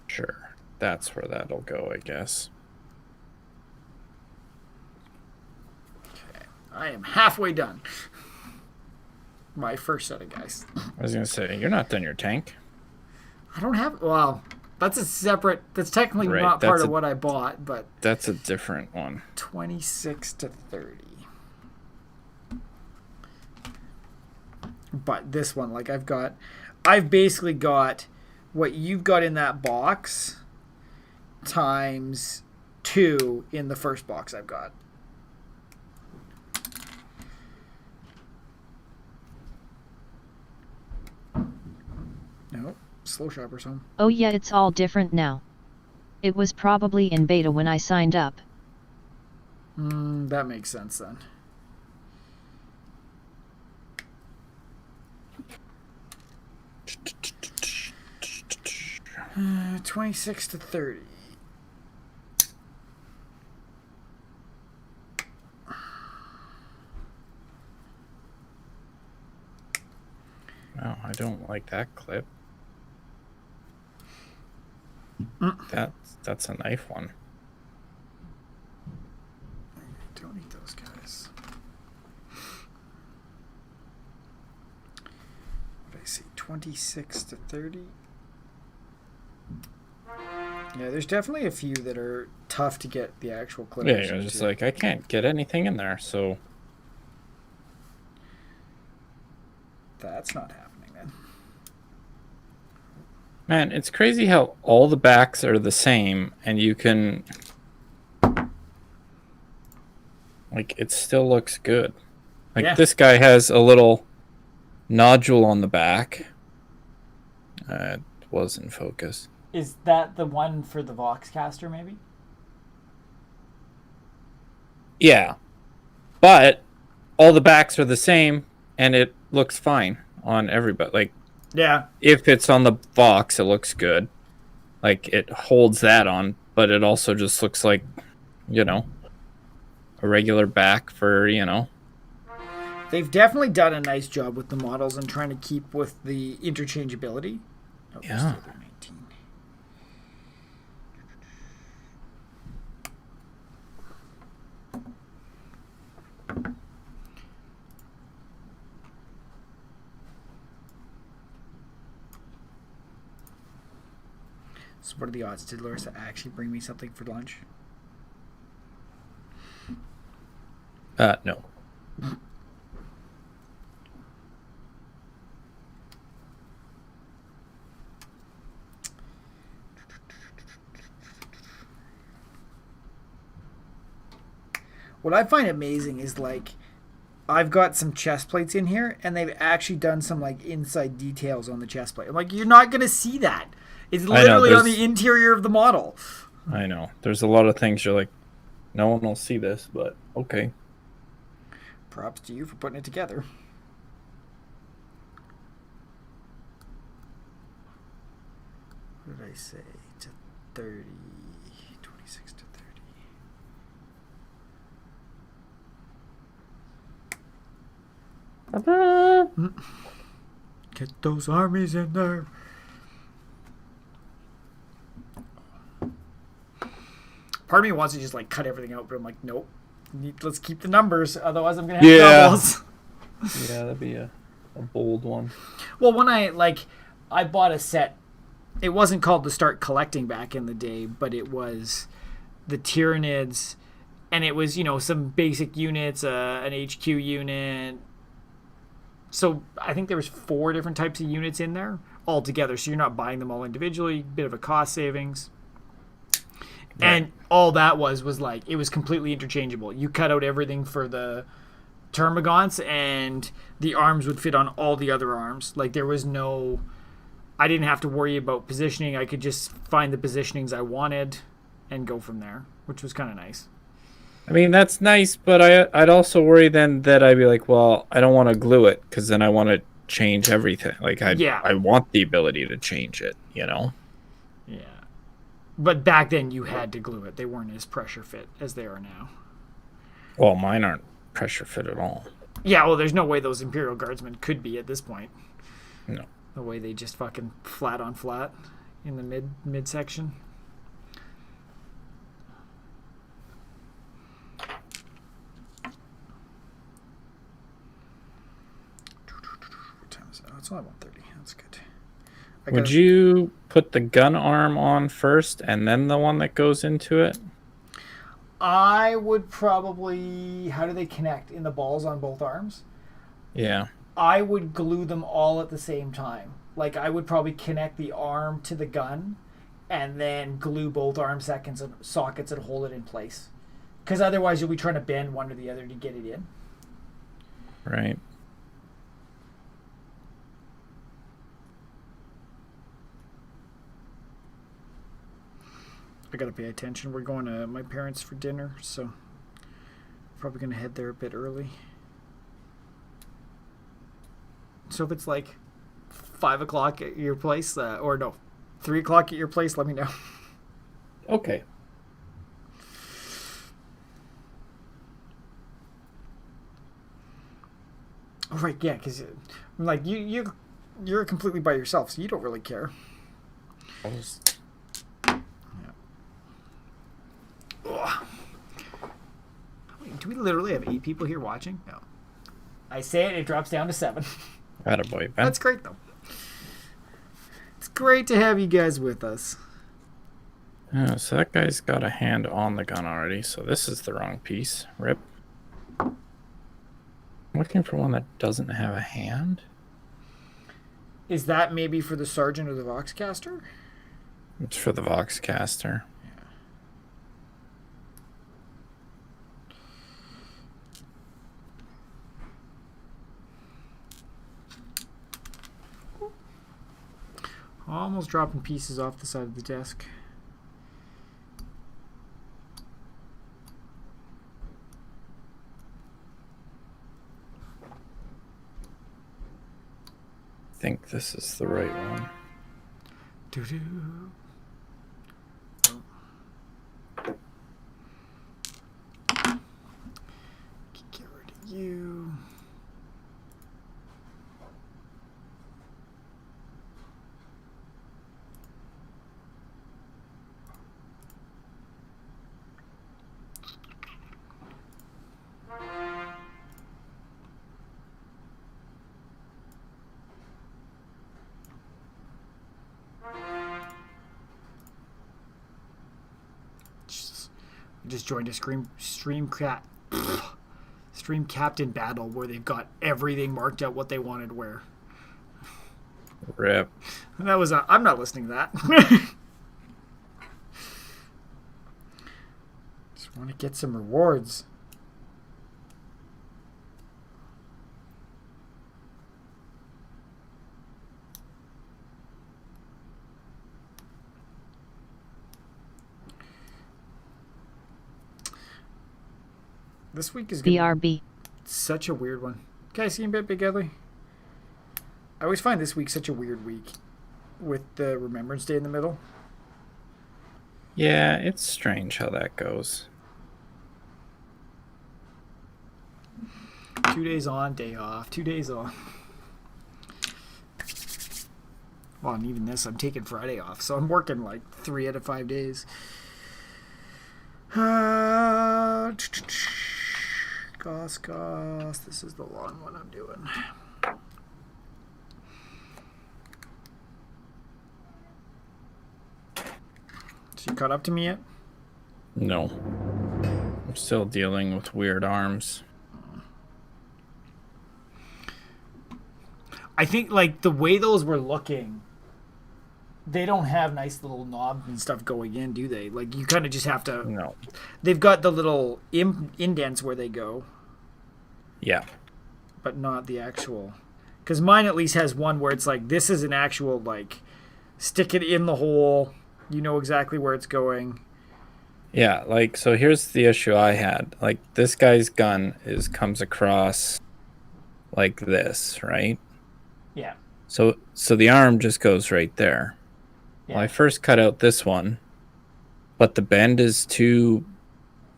Sure. That's where that'll go, I guess. Okay. I am halfway done. My first set of guys. I was going to say, you're not done your tank. I don't have... Well, that's technically Right, not part that's of what I bought, but... That's a different one. 26 to 30. But this one, I've basically got what you've got in that box times 2 in the first box I've got. Nope. Slow shopper's home. Oh yeah, it's all different now. It was probably in beta when I signed up. That makes sense then. Uh, 26 to 30. No, I don't like that clip. That's a knife one. Don't eat those guys. What did I see? 26 to 30. Yeah, there's definitely a few that are tough to get the actual clip. Yeah, you're just like, I can't get anything in there, so... That's not happening then. Man, it's crazy how all the backs are the same, and you can... Like, it still looks good. Like, Yeah. this guy has a little nodule on the back. It was in focus. Is that the one for the Voxcaster, maybe? Yeah. But all the backs are the same, and it looks fine on everybody. Like, Yeah. if it's on the Vox, it looks good. Like, it holds that on, but it also just looks like, a regular back for, They've definitely done a nice job with the models and trying to keep with the interchangeability. Oh, Yeah. there's the other 19. So what are the odds? Did Larissa actually bring me something for lunch? No. What I find amazing is like I've got some chest plates in here and they've actually done some like inside details on the chest plate. I'm like, you're not gonna see that. It's literally on the interior of the model. I know. There's a lot of things you're like, no one will see this, but okay. Props to you for putting it together. What did I say? To 30, 26 to 30. Get those armies in there. Part of me wants to just like cut everything out, but I'm like, nope. Let's keep the numbers, otherwise I'm gonna have doubles. Yeah, that'd be a bold one. Well, when I bought a set, it wasn't called the Start Collecting back in the day, but it was the Tyranids, and it was, some basic units, an HQ unit. So I think there was 4 different types of units in there all together, so you're not buying them all individually, bit of a cost savings. Right. And all that was like, it was completely interchangeable. You cut out everything for the Termagants, and the arms would fit on all the other arms. Like, there was no... I didn't have to worry about positioning. I could just find the positionings I wanted and go from there, which was kind of nice. I mean, that's nice, but I'd also worry then that I'd be like, well, I don't want to glue it, because then I want to change everything. Like, I want the ability to change it, Yeah. But back then, you had to glue it. They weren't as pressure fit as they are now. Well, mine aren't pressure fit at all. Yeah, well, there's no way those Imperial Guardsmen could be at this point. No. The way they just fucking flat on flat in the midsection. What time is it? Oh, it's only 1:30. That's good. Would you put the gun arm on first and then the one that goes into it? I would probably... How do they connect? In the balls on both arms? Yeah. I would glue them all at the same time. Like, I would probably connect the arm to the gun and then glue both arm sockets and hold it in place. Because otherwise you'll be trying to bend one or the other to get it in. Right. I gotta pay attention. We're going to my parents for dinner, so probably gonna head there a bit early. So if it's like 5 o'clock at your place, or no, 3 o'clock at your place, let me know. Okay. Oh right, yeah, because like you're completely by yourself, so you don't really care. Do we literally have 8 people here watching? No. I say it drops down to 7. Attaboy, Ben. That's great, though. It's great to have you guys with us. Oh, so that guy's got a hand on the gun already, so this is the wrong piece. Rip. I'm looking for one that doesn't have a hand. Is that maybe for the Sergeant or the Voxcaster? It's for the Voxcaster. Almost dropping pieces off the side of the desk. think this is the right one. Doo-doo. Get rid of you. Just joined a stream captain battle where they've got everything marked out what they wanted where. Rip. And that was I'm not listening to that. Just want to get some rewards. This week is gonna BRB. Such a weird one. Can I see him, Big Ugly? I always find this week such a weird week with the Remembrance Day in the middle. Yeah, it's strange how that goes. 2 days on, day off. 2 days on. Well, and even this, I'm taking Friday off, so I'm working like 3 out of 5 days. Goss. This is the long one I'm doing. So you caught up to me yet? No. I'm still dealing with weird arms. I think like the way those were looking, they don't have nice little knobs and stuff going in, do they? Like you kind of just have to. No. They've got the little indents where they go. Yeah. But not the actual. Because mine at least has one where it's like this is an actual like stick it in the hole. You know exactly where it's going. Yeah, like so here's the issue I had. Like this guy's gun comes across like this, right? Yeah. So the arm just goes right there. Yeah. Well, I first cut out this one, but the bend is too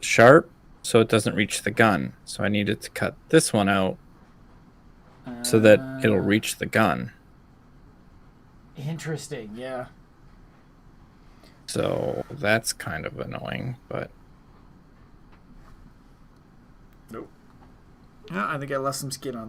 sharp, so it doesn't reach the gun. So I needed to cut this one out so that it'll reach the gun. Interesting, yeah. So that's kind of annoying, but Nope. Yeah, I think I left some skin on this.